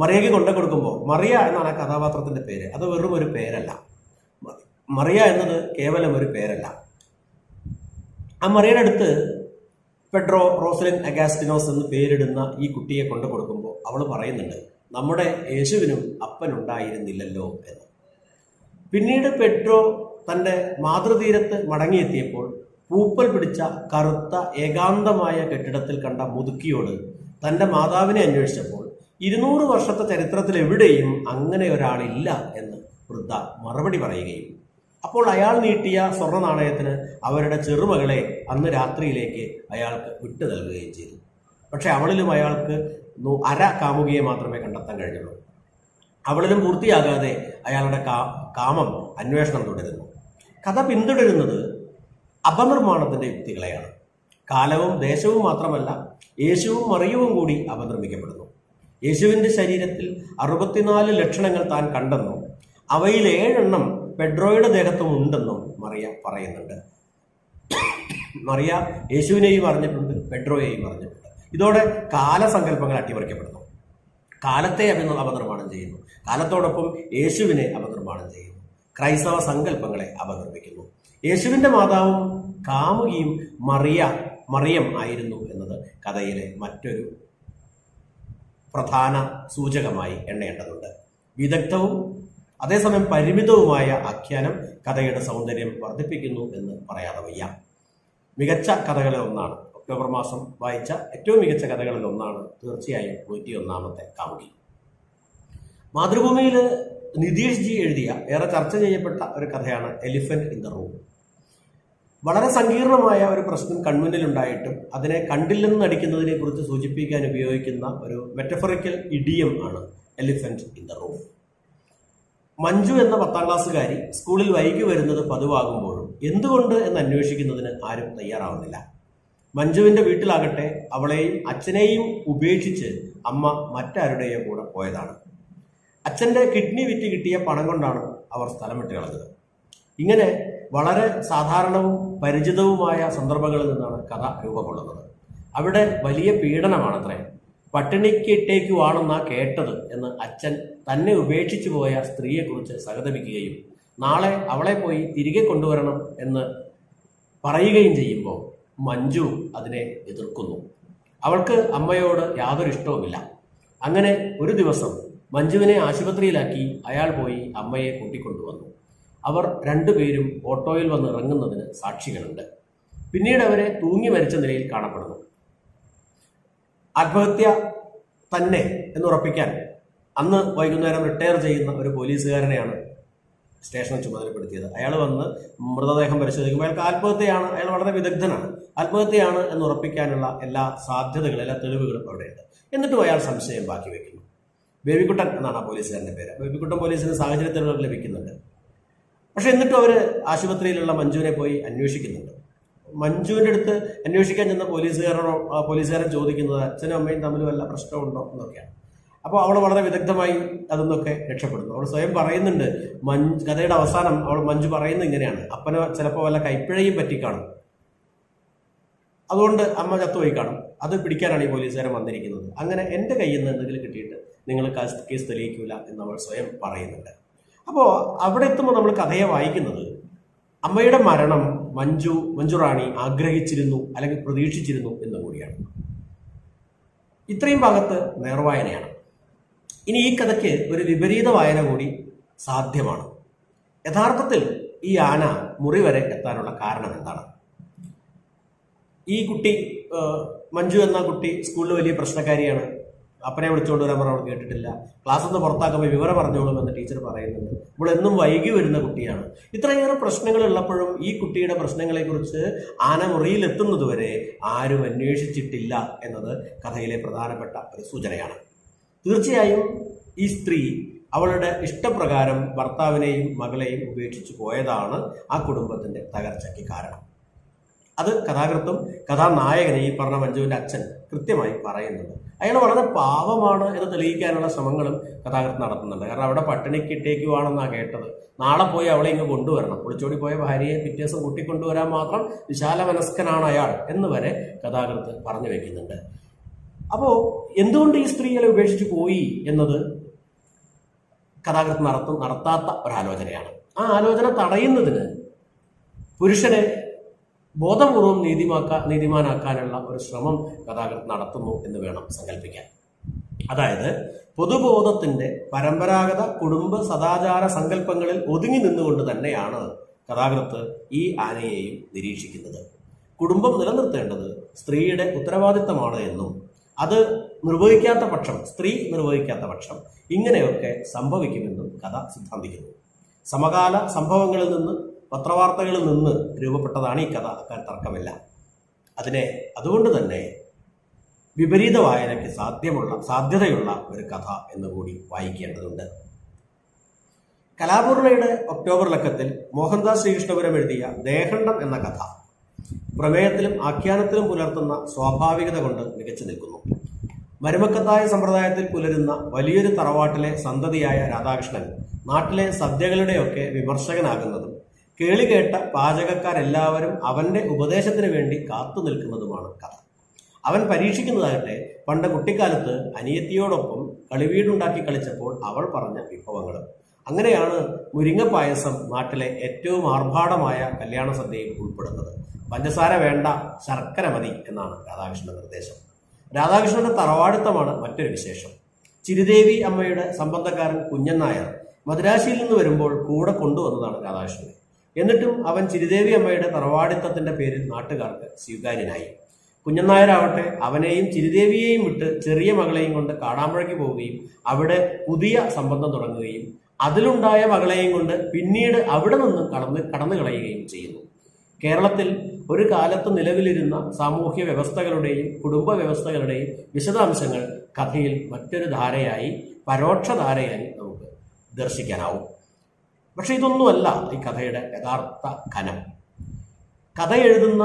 മറിയയ്ക്ക് കൊണ്ടു കൊടുക്കുമ്പോൾ, മറിയ എന്നാണ് ആ കഥാപാത്രത്തിന്റെ പേര്, അത് വെറും ഒരു പേരല്ല. മറിയ എന്നത് കേവലം ഒരു പേരല്ല. ആ മറിയയുടെ അടുത്ത് പെഡ്രോ റോസലിൻ അഗാസ്റ്റിനോസ് എന്ന് പേരിടുന്ന ഈ കുട്ടിയെ കൊണ്ടു കൊടുക്കുമ്പോൾ അവൾ പറയുന്നുണ്ട്, നമ്മുടെ യേശുവിനും അപ്പനുണ്ടായിരുന്നില്ലല്ലോ എന്ന്. പിന്നീട് പെഡ്രോ തൻ്റെ മാതൃതീരത്ത് മടങ്ങിയെത്തിയപ്പോൾ പൂപ്പൽ പിടിച്ച കറുത്ത ഏകാന്തമായ കെട്ടിടത്തിൽ കണ്ട മുതുക്കിയോട് തൻ്റെ മാതാവിനെ അന്വേഷിച്ചപ്പോൾ 200 വർഷത്തെ ചരിത്രത്തിൽ എവിടെയും അങ്ങനെ ഒരാളില്ല എന്ന് വൃദ്ധ മറുപടി പറയുകയും അപ്പോൾ അയാൾ നീട്ടിയ സ്വർണ്ണ നാണയത്തിന് അവരുടെ ചെറുമകളെ അന്ന് രാത്രിയിലേക്ക് അയാൾക്ക് വിട്ടു നൽകുകയും ചെയ്തു. പക്ഷെ അവളിലും അയാൾക്ക് അര കാമുകിയെ മാത്രമേ കണ്ടെത്താൻ കഴിഞ്ഞുള്ളൂ. അവളിലും പൂർത്തിയാകാതെ അയാളുടെ കാമം അന്വേഷണം തുടരുന്നു. കഥ പിന്തുടരുന്നത് അപനിർമ്മാണത്തിന്റെ യുക്തികളെയാണ്. കാലവും ദേശവും മാത്രമല്ല, യേശുവും മറിയവും കൂടി അപനിർമ്മിക്കപ്പെടുന്നു. യേശുവിന്റെ ശരീരത്തിൽ 64 ലക്ഷണങ്ങൾ താൻ കണ്ടെന്നും അവയിൽ 7 എണ്ണം പെഡ്രോയുടെ ദേഹത്തും ഉണ്ടെന്നും മറിയ പറയുന്നുണ്ട്. മറിയ യേശുവിനെയും അറിഞ്ഞിട്ടുണ്ട്, പെഡ്രോയെയും അറിഞ്ഞിട്ടുണ്ട്. ഇതോടെ കാലസങ്കല്പങ്ങൾ അട്ടിമറിക്കപ്പെടുന്നു. കാലത്തെ അപനിർമ്മാണം ചെയ്യുന്നു, കാലത്തോടൊപ്പം യേശുവിനെ അപനിർമ്മാണം ചെയ്യുന്നു, ക്രൈസ്തവ സങ്കല്പങ്ങളെ അപനിർമ്മിക്കുന്നു. യേശുവിന്റെ മാതാവും കാമുകിയും മറിയം ആയിരുന്നു എന്നത് കഥയിലെ മറ്റൊരു പ്രധാന സൂചകമായി എണ്ണേണ്ടതുണ്ട്. വിദഗ്ധവും അതേസമയം പരിമിതവുമായ ആഖ്യാനം കഥയുടെ സൗന്ദര്യം വർദ്ധിപ്പിക്കുന്നു എന്ന് പറയാതെ വയ്യ. മികച്ച കഥകളിൽ ഒന്നാണ്, ഒക്ടോബർ മാസം വായിച്ച ഏറ്റവും മികച്ച കഥകളിൽ ഒന്നാണ് തീർച്ചയായും 101-ാമത്തെ കാമുകി. മാതൃഭൂമിയിൽ നിതീഷ് ജി എഴുതിയ ഏറെ ചർച്ച ചെയ്യപ്പെട്ട ഒരു കഥയാണ് എലിഫന്റ് ഇൻ ദ റൂം. വളരെ സങ്കീർണമായ ഒരു പ്രശ്നം കൺമുന്നിലുണ്ടായിട്ടും അതിനെ കണ്ടില്ലെന്ന് നടിക്കുന്നതിനെ കുറിച്ച് സൂചിപ്പിക്കാൻ ഉപയോഗിക്കുന്ന ഒരു മെറ്റഫറിക്കൽ ഇഡിയം ആണ് elephant in the room. Manju എന്ന 10ാം ക്ലാസ്സുകാരി സ്കൂളിൽ വൈകി വരുന്നത് പതിവാകുമ്പോഴും എന്തുകൊണ്ട് എന്ന് അന്വേഷിക്കുന്നതിന് ആരും തയ്യാറാവുന്നില്ല. മഞ്ജുവിന്റെ വീട്ടിലാകട്ടെ അവളെയും അച്ഛനെയും ഉപേക്ഷിച്ച് അമ്മ മറ്റാരുടെയോ കൂടെ പോയതാണ്. അച്ഛന്റെ കിഡ്നി വിറ്റ് കിട്ടിയ പണം കൊണ്ടാണ് അവർ സ്ഥലം വിട്ട് കളഞ്ഞത്. ഇങ്ങനെ വളരെ സാധാരണവും പരിചിതവുമായ സന്ദർഭങ്ങളിൽ നിന്നാണ് കഥ രൂപം. അവിടെ വലിയ പീഡനമാണത്രേ. പട്ടിണിക്കിട്ടേക്കുവാണെന്നാ കേട്ടത് എന്ന് അച്ഛൻ തന്നെ ഉപേക്ഷിച്ചു പോയ സ്ത്രീയെക്കുറിച്ച് സഹതപിക്കുകയും നാളെ അവളെ പോയി തിരികെ കൊണ്ടുവരണം എന്ന് പറയുകയും ചെയ്യുമ്പോൾ മഞ്ജു അതിനെ എതിർക്കുന്നു. അവൾക്ക് അമ്മയോട് യാതൊരു ഇഷ്ടവുമില്ല. അങ്ങനെ ഒരു ദിവസം മഞ്ജുവിനെ ആശുപത്രിയിലാക്കി അയാൾ പോയി അമ്മയെ കൂട്ടിക്കൊണ്ടുവന്നു. അവർ രണ്ടുപേരും ഓട്ടോയിൽ വന്ന് ഇറങ്ങുന്നതിന് സാക്ഷികളുണ്ട്. പിന്നീട് അവരെ തൂങ്ങി മരിച്ച നിലയിൽ കാണപ്പെടുന്നു. ആത്മഹത്യ തന്നെ എന്നുറപ്പിക്കാൻ അന്ന് വൈകുന്നേരം റിട്ടയർ ചെയ്യുന്ന ഒരു പോലീസുകാരനെയാണ് സ്റ്റേഷനിൽ ചുമതലപ്പെടുത്തിയത്. അയാൾ വന്ന് മൃതദേഹം പരിശോധിക്കുമ്പോൾ അയാൾക്ക് ആത്മഹത്യയാണ്, അയാൾ വളരെ വിദഗ്ധനാണ്, ആത്മഹത്യയാണ് എന്ന് ഉറപ്പിക്കാനുള്ള എല്ലാ സാധ്യതകളും എല്ലാ തെളിവുകളും അവിടെയുണ്ട്. എന്നിട്ടും അയാൾ സംശയം ബാക്കി വയ്ക്കുന്നു. ബേബിക്കുട്ടൻ എന്നാണ് ആ പോലീസുകാരൻ്റെ പേര്. ബേബിക്കുട്ടൻ പോലീസിന് സാഹചര്യ തെളിവുകൾ ലഭിക്കുന്നുണ്ട്. പക്ഷെ എന്നിട്ടും അവർ ആശുപത്രിയിലുള്ള മഞ്ജുവിനെ പോയി അന്വേഷിക്കുന്നുണ്ട്. മഞ്ജുവിൻ്റെ അടുത്ത് അന്വേഷിക്കാൻ ചെന്ന പോലീസുകാരൻ ചോദിക്കുന്നത് അച്ഛനും അമ്മയും തമ്മിൽ വല്ല പ്രശ്നമുണ്ടോ എന്നൊക്കെയാണ്. അപ്പോൾ അവൾ വളരെ വിദഗ്ധമായി അതൊന്നൊക്കെ രക്ഷപ്പെടുന്നു. അവൾ സ്വയം പറയുന്നുണ്ട്, കഥയുടെ അവസാനം മഞ്ജു പറയുന്നത് ഇങ്ങനെയാണ്: അപ്പനോ ചിലപ്പോൾ വല്ല കൈപ്പിഴയും പറ്റിക്കാണും, അതുകൊണ്ട് അമ്മ ചത്തുപോയി കാണും, അത് പിടിക്കാനാണ് ഈ പോലീസുകാരൻ വന്നിരിക്കുന്നത്. അങ്ങനെ എൻ്റെ കയ്യിൽ നിന്ന് എന്തെങ്കിലും കിട്ടിയിട്ട് നിങ്ങൾ കേസ് തെളിയിക്കൂല എന്ന് അവൾ സ്വയം പറയുന്നുണ്ട്. അപ്പോൾ അവിടെ എത്തുമ്പോൾ നമ്മൾ കഥയെ വായിക്കുന്നത് അമ്മയുടെ മരണം മഞ്ജു റാണി ആഗ്രഹിച്ചിരുന്നു അല്ലെങ്കിൽ പ്രതീക്ഷിച്ചിരുന്നു എന്നും കൂടിയാണ്. ഇത്രയും ഭാഗത്ത് നേർവായനയാണ്. ഇനി ഈ കഥയ്ക്ക് ഒരു വിപരീത വായന കൂടി സാധ്യമാണ്. യഥാർത്ഥത്തിൽ ഈ ആന മുറി വരെ എത്താനുള്ള കാരണം എന്താണ്? ഈ കുട്ടി മഞ്ജു എന്ന കുട്ടി സ്കൂളിൽ വലിയ പ്രശ്നക്കാരിയാണ്. അപ്പനെ വിളിച്ചുകൊണ്ട് വരാൻ പറഞ്ഞാൽ അവൾ കേട്ടിട്ടില്ല. ക്ലാസ്സിൽ നിന്ന് പുറത്താക്കുമ്പോൾ വിവരം പറഞ്ഞോളും എന്ന് ടീച്ചർ പറയുന്നുണ്ട്. ഇവിടെ എന്നും വൈകി വരുന്ന കുട്ടിയാണ്. ഇത്രയേറെ പ്രശ്നങ്ങൾ ഉള്ളപ്പോഴും ഈ കുട്ടിയുടെ പ്രശ്നങ്ങളെക്കുറിച്ച് ആന മുറിയിൽ എത്തുന്നത് വരെ ആരും അന്വേഷിച്ചിട്ടില്ല എന്നത് കഥയിലെ പ്രധാനപ്പെട്ട ഒരു സൂചനയാണ്. തീർച്ചയായും ഈ സ്ത്രീ അവളുടെ ഇഷ്ടപ്രകാരം ഭർത്താവിനെയും മകളെയും ഉപേക്ഷിച്ചു പോയതാണ് ആ കുടുംബത്തിന്റെ തകർച്ചയ്ക്ക് കാരണം. അത് കഥാകൃത്തും കഥാനായകനെ ഈ പറഞ്ഞ മഞ്ജുവിന്റെ അച്ഛൻ കൃത്യമായി പറയുന്നുണ്ട്. അയാൾ വളരെ പാവമാണ് എന്ന് തെളിയിക്കാനുള്ള ശ്രമങ്ങളും കഥാകൃത്ത് നടത്തുന്നുണ്ട്. കാരണം അവിടെ പട്ടിണിക്കിട്ടേക്കുവാണെന്നാണ് കേട്ടത്, നാളെ പോയി അവളെ ഇങ്ങ് കൊണ്ടുവരണം, ഒളിച്ചോടി പോയ ഭാര്യയെ പിറ്റേ ദിവസം കൂട്ടിക്കൊണ്ടുവരാൻ മാത്രം വിശാല മനസ്കനാണ് അയാൾ എന്ന് വരെ കഥാകൃത്ത് പറഞ്ഞു വെക്കുന്നുണ്ട്. അപ്പോൾ എന്തുകൊണ്ട് ഈ സ്ത്രീകളെ ഉപേക്ഷിച്ച് പോയി എന്നത് കഥാകൃത്ത് നടത്താത്ത ഒരാലോചനയാണ്. ആ ആലോചന തടയുന്നതിന് പുരുഷനെ ബോധപൂർവം നീതിമാനാക്കാനുള്ള ഒരു ശ്രമം കഥാകൃത്ത് നടത്തുന്നു എന്ന് വേണം സങ്കല്പിക്കാൻ. അതായത് പൊതുബോധത്തിന്റെ പരമ്പരാഗത കുടുംബ സദാചാര സങ്കല്പങ്ങളിൽ ഒതുങ്ങി നിന്നുകൊണ്ട് തന്നെയാണ് കഥാകൃത്ത് ഈ ആനയെയും നിരീക്ഷിക്കുന്നത്. കുടുംബം നിലനിർത്തേണ്ടത് സ്ത്രീയുടെ ഉത്തരവാദിത്തമാണ് എന്നും അത് നിർവഹിക്കാത്ത പക്ഷം, സ്ത്രീ നിർവഹിക്കാത്ത പക്ഷം ഇങ്ങനെയൊക്കെ സംഭവിക്കുമെന്നും കഥ സിദ്ധാന്തിക്കുന്നു. സമകാല സംഭവങ്ങളിൽ നിന്ന്, പത്രവാർത്തകളിൽ നിന്ന് രൂപപ്പെട്ടതാണ് ഈ കഥ, തർക്കമില്ല. അതുകൊണ്ട് തന്നെ വിപരീത വായനയ്ക്ക് സാധ്യതയുള്ള ഒരു കഥ എന്നുകൂടി വായിക്കേണ്ടതുണ്ട്. കലാപൂർണയുടെ ഒക്ടോബർ ലക്കത്തിൽ മോഹൻദാസ് ശ്രീകൃഷ്ണപുരം എഴുതിയ ദേഹണ്ഡം എന്ന കഥ പ്രമേയത്തിലും ആഖ്യാനത്തിലും പുലർത്തുന്ന സ്വാഭാവികത കൊണ്ട് മികച്ചു നിൽക്കുന്നു. മരുമക്കത്തായ സമ്പ്രദായത്തിൽ പുലരുന്ന വലിയൊരു തറവാട്ടിലെ സന്തതിയായ രാധാകൃഷ്ണൻ നാട്ടിലെ സദ്യകളുടെയൊക്കെ വിമർശകനാകുന്നതും കേളികേട്ട പാചകക്കാരെല്ലാവരും അവന്റെ ഉപദേശത്തിന് വേണ്ടി കാത്തു നിൽക്കുന്നതുമാണ് കഥ. അവൻ പരീക്ഷിക്കുന്നതാകട്ടെ പണ്ട് കുട്ടിക്കാലത്ത് അനിയത്തിയോടൊപ്പം കളിവീടുണ്ടാക്കി കളിച്ചപ്പോൾ അവൾ പറഞ്ഞ വിഭവങ്ങളും. അങ്ങനെയാണ് മുരിങ്ങപ്പായസം നാട്ടിലെ ഏറ്റവും ആർഭാടമായ കല്യാണ സദ്യയിൽ ഉൾപ്പെടുന്നത്. പഞ്ചസാര വേണ്ട, ശർക്കര മതി എന്നാണ് രാധാകൃഷ്ണന്റെ നിർദ്ദേശം. രാധാകൃഷ്ണന്റെ തറവാടിത്തമാണ് മറ്റൊരു വിശേഷം. ചിരുദേവി അമ്മയുടെ സംബന്ധക്കാരൻ കുഞ്ഞൻ നായർ മദ്രാശിയിൽ നിന്ന് വരുമ്പോൾ കൂടെ കൊണ്ടുവന്നതാണ് രാധാകൃഷ്ണനെ. എന്നിട്ടും അവൻ ചിരുദേവി അമ്മയുടെ തറവാടിത്തത്തിന്റെ പേരിൽ നാട്ടുകാർക്ക് സ്വീകാര്യനായി. കുഞ്ഞൻ നായരാവട്ടെ അവനെയും ചിരുദേവിയെയും വിട്ട് ചെറിയ മകളെയും കൊണ്ട് കാടാമ്പുഴയ്ക്ക് പോവുകയും അവിടെ പുതിയ സംബന്ധം തുടങ്ങുകയും അതിലുണ്ടായ മകളെയും കൊണ്ട് പിന്നീട് അവിടെ നിന്ന് കടന്നു കളയുകയും ചെയ്യുന്നു. കേരളത്തിൽ ഒരു കാലത്ത് നിലവിലിരുന്ന സാമൂഹ്യ വ്യവസ്ഥകളുടെയും കുടുംബ വ്യവസ്ഥകളുടെയും വിശദാംശങ്ങൾ കഥയിൽ മറ്റൊരു ധാരയായി, പരോക്ഷ ധാരയായി നമുക്ക് ദർശിക്കാനാവും. പക്ഷെ ഇതൊന്നുമല്ല ഈ കഥയുടെ യഥാർത്ഥ ഘനം. കഥ എഴുതുന്ന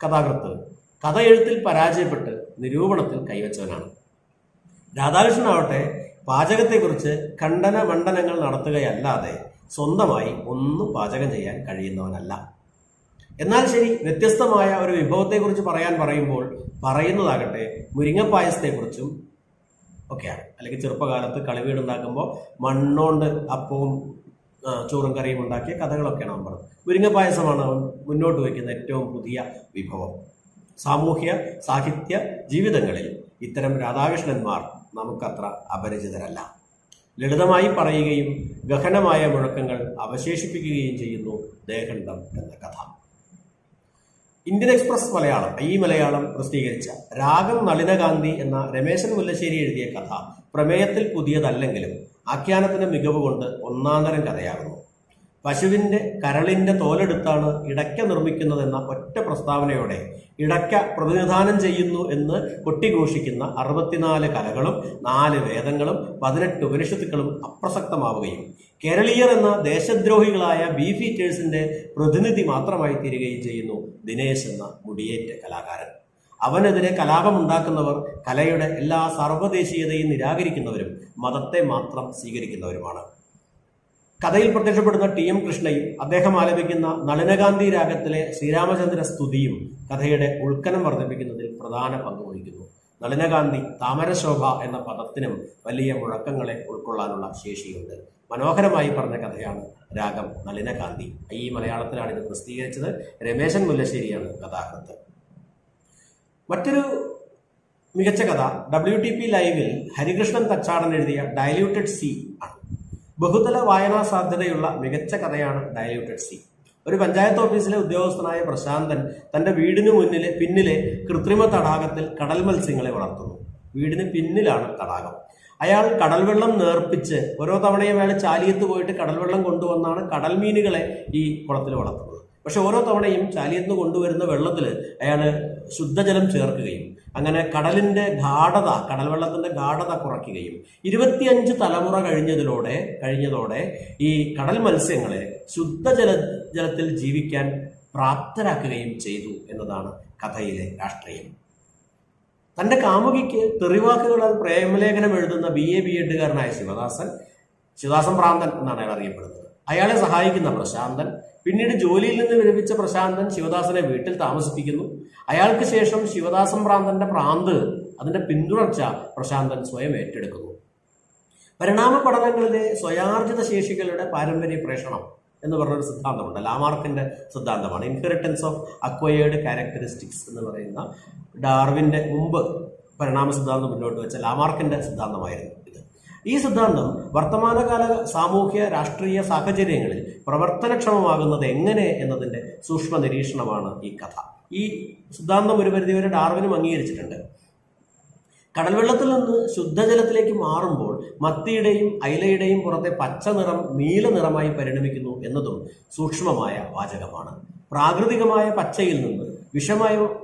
കഥാകൃത്ത് കഥ എഴുത്തിൽ പരാജയപ്പെട്ട് നിരൂപണത്തിൽ കൈവച്ചവനാണ്. രാധാകൃഷ്ണനാവട്ടെ പാചകത്തെക്കുറിച്ച് ഖണ്ഡന മണ്ഡനങ്ങൾ നടത്തുകയല്ലാതെ സ്വന്തമായി ഒന്നും പാചകം ചെയ്യാൻ കഴിയുന്നവനല്ല. എന്നാൽ ശരി, വ്യത്യസ്തമായ ഒരു വിഭവത്തെക്കുറിച്ച് പറയുമ്പോൾ പറയുന്നതാകട്ടെ മുരിങ്ങപ്പായസത്തെക്കുറിച്ചും ഒക്കെയാണ്. അല്ലെങ്കിൽ ചെറുപ്പകാലത്ത് കളിവീടുണ്ടാക്കുമ്പോൾ മണ്ണോണ്ട് അപ്പവും ചോറും കറിയും ഉണ്ടാക്കിയ കഥകളൊക്കെയാണ് അവൻ പറഞ്ഞത്. മുരിങ്ങപ്പായസമാണ് അവൻ മുന്നോട്ട് വയ്ക്കുന്ന ഏറ്റവും പുതിയ വിഭവം. സാമൂഹ്യ സാഹിത്യ ജീവിതങ്ങളിൽ ഇത്തരം രാധാകൃഷ്ണന്മാർ നമുക്കത്ര അപരിചിതരല്ല. ലളിതമായി പറയുകയും ഗഹനമായ മുഴക്കങ്ങൾ അവശേഷിപ്പിക്കുകയും ചെയ്യുന്നു ദേഹണ്ഡം എന്ന കഥ. ഇന്ത്യൻ എക്സ്പ്രസ് മലയാളം പ്രസിദ്ധീകരിച്ച രാഗം നളിനകാന്തി എന്ന രമേശൻ മുല്ലശ്ശേരി എഴുതിയ കഥ പ്രമേയത്തിൽ പുതിയതല്ലെങ്കിലും ആഖ്യാനത്തിന്റെ മികവ് കൊണ്ട് ഒന്നാന്തരം കഥയാകുന്നു. പശുവിന്റെ കരളിന്റെ തോലെടുത്താണ് ഇടയ്ക്ക നിർമ്മിക്കുന്നതെന്ന ഒറ്റ പ്രസ്താവനയോടെ ഇടയ്ക്ക പ്രതിനിധാനം ചെയ്യുന്നു എന്ന് കൊട്ടിഘോഷിക്കുന്ന 64 കലകളും 4 വേദങ്ങളും 18 ഉപനിഷത്തുക്കളും അപ്രസക്തമാവുകയും കേരളീയർ എന്ന ദേശദ്രോഹികളായ ബീഫ് ഈറ്റേഴ്സിന്റെ പ്രതിനിധി മാത്രമായി തീരുകയും ചെയ്യുന്നു ദിനേശ് എന്ന മുടിയേറ്റ കലാകാരൻ. അവനെതിരെ കലാപമുണ്ടാക്കുന്നവർ കലയുടെ എല്ലാ സർവ്വദേശീയതയും നിരാകരിക്കുന്നവരും മതത്തെ മാത്രം സ്വീകരിക്കുന്നവരുമാണ്. കഥയിൽ പ്രത്യക്ഷപ്പെടുന്ന ടി.എം. കൃഷ്ണയും അദ്ദേഹം ആലപിക്കുന്ന നളിനകാന്തി രാഗത്തിലെ ശ്രീരാമചന്ദ്ര സ്തുതിയും കഥയുടെ ഉൾക്കനം വർദ്ധിപ്പിക്കുന്നതിൽ പ്രധാന പങ്ക് വഹിക്കുന്നു. നളിനകാന്തി താമരശോഭ എന്ന പദത്തിനും വലിയ മുഴക്കങ്ങളെ ഉൾക്കൊള്ളാനുള്ള ശേഷിയുണ്ട്. മനോഹരമായി പറഞ്ഞ കഥയാണ് രാഗം നളിനകാന്തി. ഈ മലയാളത്തിലാണ് ഇത് പ്രസിദ്ധീകരിച്ചത്. രമേശൻ മുല്ലശ്ശേരിയാണ് കഥാകൃത്ത്. മറ്റൊരു മികച്ച കഥ WTP ലൈവിൽ ഹരികൃഷ്ണൻ തച്ചാടൻ എഴുതിയ ഡയല്യൂട്ടഡ് സി ആണ്. ബഹുതല വായനാ സാധ്യതയുള്ള മികച്ച കഥയാണ് ഡയല്യൂട്ടഡ് സി. ഒരു പഞ്ചായത്ത് ഓഫീസിലെ ഉദ്യോഗസ്ഥനായ പ്രശാന്തൻ തന്റെ വീടിന് പിന്നിലെ കൃത്രിമ തടാകത്തിൽ കടൽ മത്സ്യങ്ങളെ വളർത്തുന്നു. വീടിന് പിന്നിലാണ് തടാകം. അയാൾ കടൽവെള്ളം നേർപ്പിച്ച് ഓരോ തവണയും അയാൾ ചാലിയത്ത് പോയിട്ട് കടൽവെള്ളം കൊണ്ടുവന്നാണ് കടൽ മീനുകളെ ഈ കുളത്തിൽ വളർത്തുന്നത്. പക്ഷെ ഓരോ തവണയും ചാലിയത്ത് നിന്ന് കൊണ്ടുവരുന്ന വെള്ളത്തിൽ അയാൾ ശുദ്ധജലം ചേർക്കുകയും അങ്ങനെ കടൽവെള്ളത്തിന്റെ ഗാഠത കുറയ്ക്കുകയും 25 തലമുറ കഴിഞ്ഞതോടെ ഈ കടൽ മത്സ്യങ്ങളെ ജലത്തിൽ ജീവിക്കാൻ പ്രാപ്തരാക്കുകയും ചെയ്തു എന്നതാണ് കഥയിലെ രാഷ്ട്രീയം. തന്റെ കാമുകിക്ക് തെറിവാക്കുകളാൽ പ്രേമലേഖനം എഴുതുന്ന BA.B.Edകാരനായ ശിവദാസൻ പ്രാന്തൻ എന്നാണ് അയാൾ അറിയപ്പെടുന്നത്. അയാളെ സഹായിക്കുന്ന പ്രശാന്തൻ, പിന്നീട് ജോലിയിൽ നിന്ന് വിരമിച്ച പ്രശാന്തൻ ശിവദാസനെ വീട്ടിൽ താമസിപ്പിക്കുന്നു. അയാൾക്ക് ശേഷം ശിവദാസൻ പ്രാന്തന്റെ അതിന്റെ പിന്തുടർച്ച പ്രശാന്തൻ സ്വയം ഏറ്റെടുക്കുന്നു. പരിണാമ പഠനങ്ങളിലെ സ്വയാർജിത ശേഷികളുടെ പാരമ്പര്യ പ്രേഷണം എന്ന് പറഞ്ഞൊരു സിദ്ധാന്തമുണ്ട്. ലാമാർക്കിന്റെ സിദ്ധാന്തമാണ്. ഇൻഹെറിറ്റൻസ് ഓഫ് അക്വയേർഡ് ക്യാരക്ടറിസ്റ്റിക്സ് എന്ന് പറയുന്ന ഡാർവിന്റെ മുമ്പ് പരിണാമ സിദ്ധാന്തം മുന്നോട്ട് വെച്ച ലാമാർക്കിന്റെ സിദ്ധാന്തമായിരുന്നു ഇത്. ഈ സിദ്ധാന്തം വർത്തമാനകാല സാമൂഹ്യ രാഷ്ട്രീയ സാഹചര്യങ്ങളിൽ പ്രവർത്തനക്ഷമമാകുന്നത് എങ്ങനെ എന്നതിന്റെ സൂക്ഷ്മ നിരീക്ഷണമാണ് ഈ കഥ. ഈ സിദ്ധാന്തം ഒരു പരിധിവരെ ഡാർവിനും അംഗീകരിച്ചിട്ടുണ്ട്. കടൽവെള്ളത്തിൽ നിന്ന് ശുദ്ധജലത്തിലേക്ക് മാറുമ്പോൾ മത്തിയുടെയും അയിലയുടെയും പുറത്തെ പച്ച നിറം നീല നിറമായി പരിണമിക്കുന്നു എന്നതും സൂക്ഷ്മമായ വാചകമാണ്. പ്രാകൃതികമായ പച്ചയിൽ നിന്ന്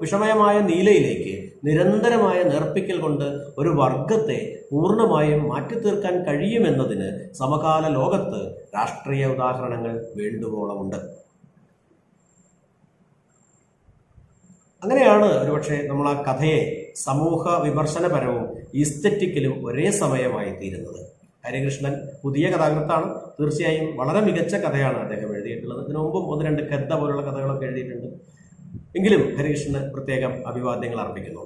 വിഷമയമായ നീലയിലേക്ക് നിരന്തരമായ നേർപ്പിക്കൽ കൊണ്ട് ഒരു വർഗത്തെ പൂർണ്ണമായും മാറ്റിത്തീർക്കാൻ കഴിയുമെന്നതിന് സമകാല ലോകത്ത് രാഷ്ട്രീയ ഉദാഹരണങ്ങൾ വേണ്ടുവോളമുണ്ട്. അങ്ങനെയാണ് ഒരുപക്ഷെ നമ്മൾ ആ കഥയെ സമൂഹ വിമർശനപരവും ഈസ്തെറ്റിക്കലും ഒരേ സമയമായി തീരുന്നത്. ഹരികൃഷ്ണൻ പുതിയ കഥാകൃത്താണ്. തീർച്ചയായും വളരെ മികച്ച കഥയാണ് അദ്ദേഹം എഴുതിയിട്ടുള്ളത്. ഇതിനു മുമ്പും 1-2 കഥ പോലുള്ള കഥകളൊക്കെ എഴുതിയിട്ടുണ്ട്. എങ്കിലും ഹരികൃഷ്ണന് പ്രത്യേകം അഭിവാദ്യങ്ങൾ അർപ്പിക്കുന്നു.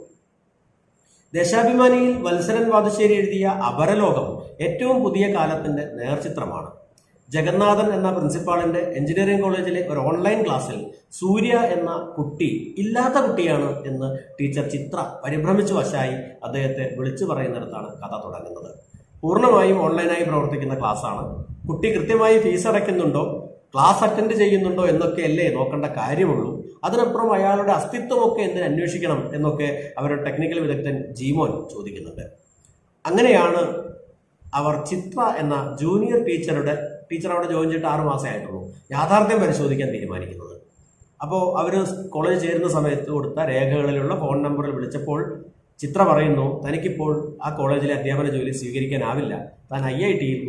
ദേശാഭിമാനിയിൽ വത്സരൻ വാതുശ്ശേരി എഴുതിയ അപരലോകം ഏറ്റവും പുതിയ കാലത്തിന്റെ നേർചിത്രമാണ്. ജഗന്നാഥൻ എന്ന പ്രിൻസിപ്പാളിന്റെ എഞ്ചിനീയറിംഗ് കോളേജിലെ ഒരു ഓൺലൈൻ ക്ലാസ്സിൽ സൂര്യ എന്ന കുട്ടി ഇല്ലാത്ത കുട്ടിയാണ് എന്ന് ടീച്ചർ ചിത്ര പരിഭ്രമിച്ചു വശായി അദ്ദേഹത്തെ വിളിച്ചു പറയുന്നിടത്താണ് കഥ തുടങ്ങുന്നത്. പൂർണ്ണമായും ഓൺലൈനായി പ്രവർത്തിക്കുന്ന ക്ലാസ്സാണ്. കുട്ടി കൃത്യമായി ഫീസ് അടയ്ക്കുന്നുണ്ടോ, ക്ലാസ് അറ്റൻഡ് ചെയ്യുന്നുണ്ടോ എന്നൊക്കെയല്ലേ നോക്കേണ്ട കാര്യമുള്ളൂ. അതിനപ്പുറം അയാളുടെ അസ്തിത്വമൊക്കെ എന്തിന് അന്വേഷിക്കണം എന്നൊക്കെ അവരുടെ ടെക്നിക്കൽ വിദഗ്ധൻ ജീമോൻ ചോദിക്കുന്നുണ്ട്. അങ്ങനെയാണ് അവർ ചിത്ര എന്ന ജൂനിയർ ടീച്ചർ അവിടെ ജോയിൻ ചെയ്തിട്ട് 6 മാസമേ ആയിട്ടുള്ളൂ, യാഥാർത്ഥ്യം പരിശോധിക്കാൻ തീരുമാനിക്കുന്നത്. അപ്പോൾ അവർ കോളേജ് ചേരുന്ന സമയത്ത് കൊടുത്ത രേഖകളിലുള്ള ഫോൺ നമ്പറിൽ വിളിച്ചപ്പോൾ ചിത്ര പറയുന്നു, തനിക്കിപ്പോൾ ആ കോളേജിലെ അധ്യാപന ജോലി സ്വീകരിക്കാനാവില്ല, താൻ IIT-യിൽ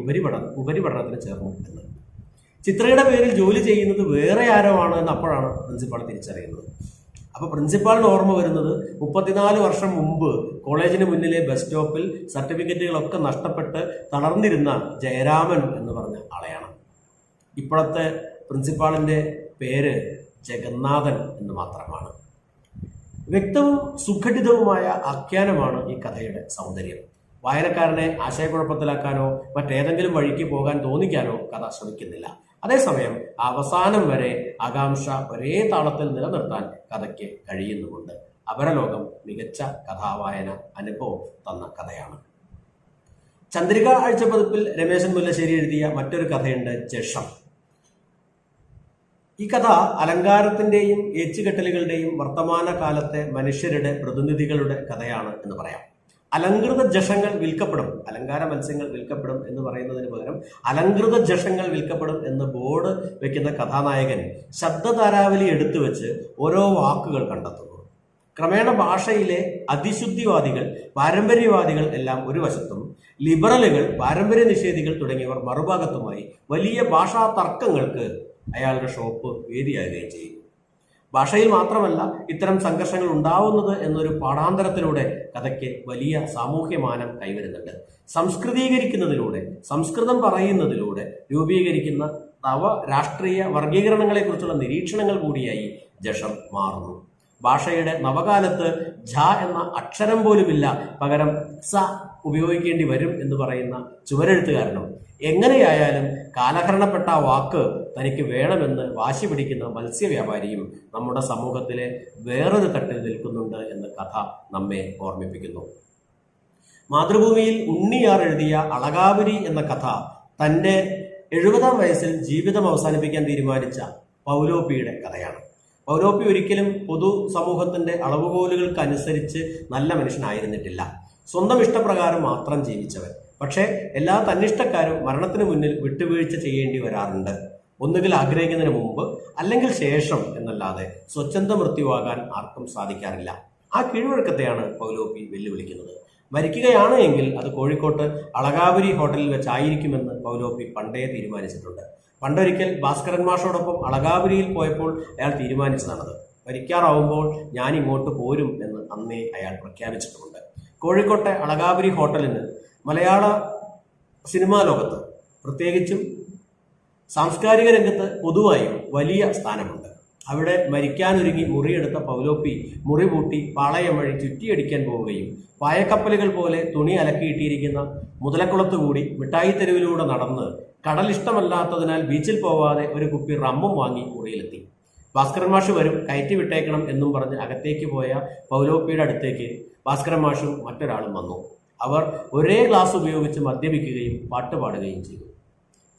ഉപരിപഠനത്തിന് ചേർന്നു എന്ന്. ചിത്രയുടെ പേരിൽ ജോലി ചെയ്യുന്നത് വേറെ ആരോ ആണ് എന്ന് അപ്പോഴാണ് പ്രിൻസിപ്പാൾ തിരിച്ചറിയുന്നത്. അപ്പോൾ പ്രിൻസിപ്പാളിന് ഓർമ്മ വരുന്നത് 34 വർഷം മുമ്പ് കോളേജിന് മുന്നിലെ ബസ് സ്റ്റോപ്പിൽ സർട്ടിഫിക്കറ്റുകളൊക്കെ നഷ്ടപ്പെട്ട് തളർന്നിരുന്ന ജയരാമൻ എന്ന് പറഞ്ഞ ആളെയാണ്. ഇപ്പോഴത്തെ പ്രിൻസിപ്പാളിന്റെ പേര് ജഗന്നാഥൻ എന്ന് മാത്രമാണ്. വ്യക്തവും സുഘടിതവുമായ ആഖ്യാനമാണ് ഈ കഥയുടെ സൗന്ദര്യം. വായനക്കാരനെ ആശയക്കുഴപ്പത്തിലാക്കാനോ മറ്റേതെങ്കിലും വഴിക്ക് പോകാൻ തോന്നിക്കാനോ കഥ ശ്രമിക്കുന്നില്ല. അതേസമയം അവസാനം വരെ ആകാംക്ഷ ഒരേ താളത്തിൽ നിലനിർത്താൻ കഥയ്ക്ക് കഴിയുന്നുമുണ്ട്. അപരലോകം മികച്ച കഥാവായന അനുഭവം തന്ന കഥയാണ്. ചന്ദ്രിക ആഴ്ചപ്പതിപ്പിൽ രമേശൻ മുല്ലശ്ശേരി എഴുതിയ മറ്റൊരു കഥയുണ്ട്, ജഷം. ഈ കഥ അലങ്കാരത്തിന്റെയും ഏച്ചുകെട്ടലുകളുടെയും വർത്തമാന കാലത്തെ മനുഷ്യരുടെ പ്രതിനിധികളുടെ കഥയാണ് എന്ന് പറയാം. അലങ്കൃത ജഷങ്ങൾ വിൽക്കപ്പെടും, അലങ്കാര മത്സ്യങ്ങൾ വിൽക്കപ്പെടും എന്ന് പറയുന്നതിന് പകരം അലങ്കൃത ജഷങ്ങൾ വിൽക്കപ്പെടും എന്ന് ബോർഡ് വെക്കുന്ന കഥാനായകൻ ശബ്ദധാരാവലി എടുത്തു വെച്ച് ഓരോ വാക്കുകൾ കണ്ടെത്തുന്നു. ക്രമേണ ഭാഷയിലെ അതിശുദ്ധിവാദികൾ, പാരമ്പര്യവാദികൾ എല്ലാം ഒരു വശത്തും ലിബറലുകൾ, പാരമ്പര്യ നിഷേധികൾ തുടങ്ങിയവർ മറുഭാഗത്തുമായി വലിയ ഭാഷാ തർക്കങ്ങൾക്ക് അയാളുടെ ഷോപ്പ് വേദിയാകുകയും ചെയ്യും. ഭാഷയിൽ മാത്രമല്ല ഇത്തരം സംഘർഷങ്ങൾ ഉണ്ടാവുന്നത് എന്നൊരു പാഠാന്തരത്തിലൂടെ കഥയ്ക്ക് വലിയ സാമൂഹ്യമാനം കൈവരുന്നുണ്ട്. സംസ്കൃതീകരിക്കുന്നതിലൂടെ, സംസ്കൃതം പറയുന്നതിലൂടെ രൂപീകരിക്കുന്ന രാഷ്ട്രീയ വർഗീകരണങ്ങളെക്കുറിച്ചുള്ള നിരീക്ഷണങ്ങൾ കൂടിയായി ജഷം മാറുന്നു. ഭാഷയുടെ നവകാലത്ത് ഝ എന്ന അക്ഷരം പോലുമില്ല, പകരം സ ഉപയോഗിക്കേണ്ടി വരും എന്ന് പറയുന്ന ചുവരെഴുത്തുകാരനും എങ്ങനെയായാലും കാലഹരണപ്പെട്ട വാക്ക് തനിക്ക് വേണമെന്ന് വാശി പിടിക്കുന്ന മത്സ്യവ്യാപാരിയും നമ്മുടെ സമൂഹത്തിലെ വേറൊരു തട്ടിൽ നിൽക്കുന്നുണ്ട് എന്ന് കഥ നമ്മെ ഓർമ്മിപ്പിക്കുന്നു. മാതൃഭൂമിയിൽ ഉണ്ണിയാർ എഴുതിയ അളകാപുരി എന്ന കഥ തന്റെ 70-ാം വയസ്സിൽ ജീവിതം അവസാനിപ്പിക്കാൻ തീരുമാനിച്ച പൗലോപ്പിയുടെ കഥയാണ്. പൗലോപ്പി ഒരിക്കലും പൊതു സമൂഹത്തിന്റെ അളവുകോലുകൾക്കനുസരിച്ച് നല്ല മനുഷ്യനായിരുന്നിട്ടില്ല. സ്വന്തം ഇഷ്ടപ്രകാരം മാത്രം ജീവിച്ചവൻ. പക്ഷേ എല്ലാ തന്നിഷ്ടക്കാരും മരണത്തിന് മുന്നിൽ വിട്ടുവീഴ്ച ചെയ്യേണ്ടി വരാറുണ്ട്. ഒന്നുകിൽ ആഗ്രഹിക്കുന്നതിന് മുമ്പ് അല്ലെങ്കിൽ ശേഷം എന്നല്ലാതെ സ്വച്ഛന്ത മൃത്യുവാകാൻ ആർക്കും സാധിക്കാറില്ല. ആ കീഴ്വഴക്കത്തെയാണ് പൗലോപ്പി വെല്ലുവിളിക്കുന്നത്. മരിക്കുകയാണ് എങ്കിൽ അത് കോഴിക്കോട്ട് അളകാപുരി ഹോട്ടലിൽ വെച്ചായിരിക്കുമെന്ന് പൗലോപ്പി പണ്ടേ തീരുമാനിച്ചിട്ടുണ്ട്. പണ്ടൊരിക്കൽ ഭാസ്കരൻ മാഷോടൊപ്പം അളകാപുരിയിൽ പോയപ്പോൾ അയാൾ തീരുമാനിച്ചതാണത്. മരിക്കാറാവുമ്പോൾ ഞാൻ ഇങ്ങോട്ട് പോരും എന്ന് അന്നേ അയാൾ പ്രഖ്യാപിച്ചിട്ടുമുണ്ട്. കോഴിക്കോട്ടെ അളകാപുരി ഹോട്ടലിന് മലയാള സിനിമാ ലോകത്ത്, പ്രത്യേകിച്ചും സാംസ്കാരിക രംഗത്ത് പൊതുവായും വലിയ സ്ഥാനമുണ്ട്. അവിടെ മരിക്കാനൊരുങ്ങി മുറിയെടുത്ത പൗലോപ്പി മുറി പൂട്ടി പാളയം വഴി ചുറ്റിയടിക്കാൻ പോവുകയും പായക്കപ്പലുകൾ പോലെ തുണി അലക്കിയിട്ടിരിക്കുന്ന മുതലക്കുളത്തുകൂടി മിഠായി തെരുവിലൂടെ നടന്ന് കടലിഷ്ടമല്ലാത്തതിനാൽ ബീച്ചിൽ പോവാതെ ഒരു കുപ്പി റമ്മും വാങ്ങി മുറിയിലെത്തി. ഭാസ്കരൻ മാഷ് വരും, കയറ്റി വിട്ടേക്കണം എന്നും പറഞ്ഞ് അകത്തേക്ക് പോയ പൗലോപ്പിയുടെ അടുത്തേക്ക് ഭാസ്കരൻ മാഷും മറ്റൊരാളും വന്നു. അവർ ഒരേ ഗ്ലാസ് ഉപയോഗിച്ച് മദ്യപിക്കുകയും പാട്ടുപാടുകയും ചെയ്തു.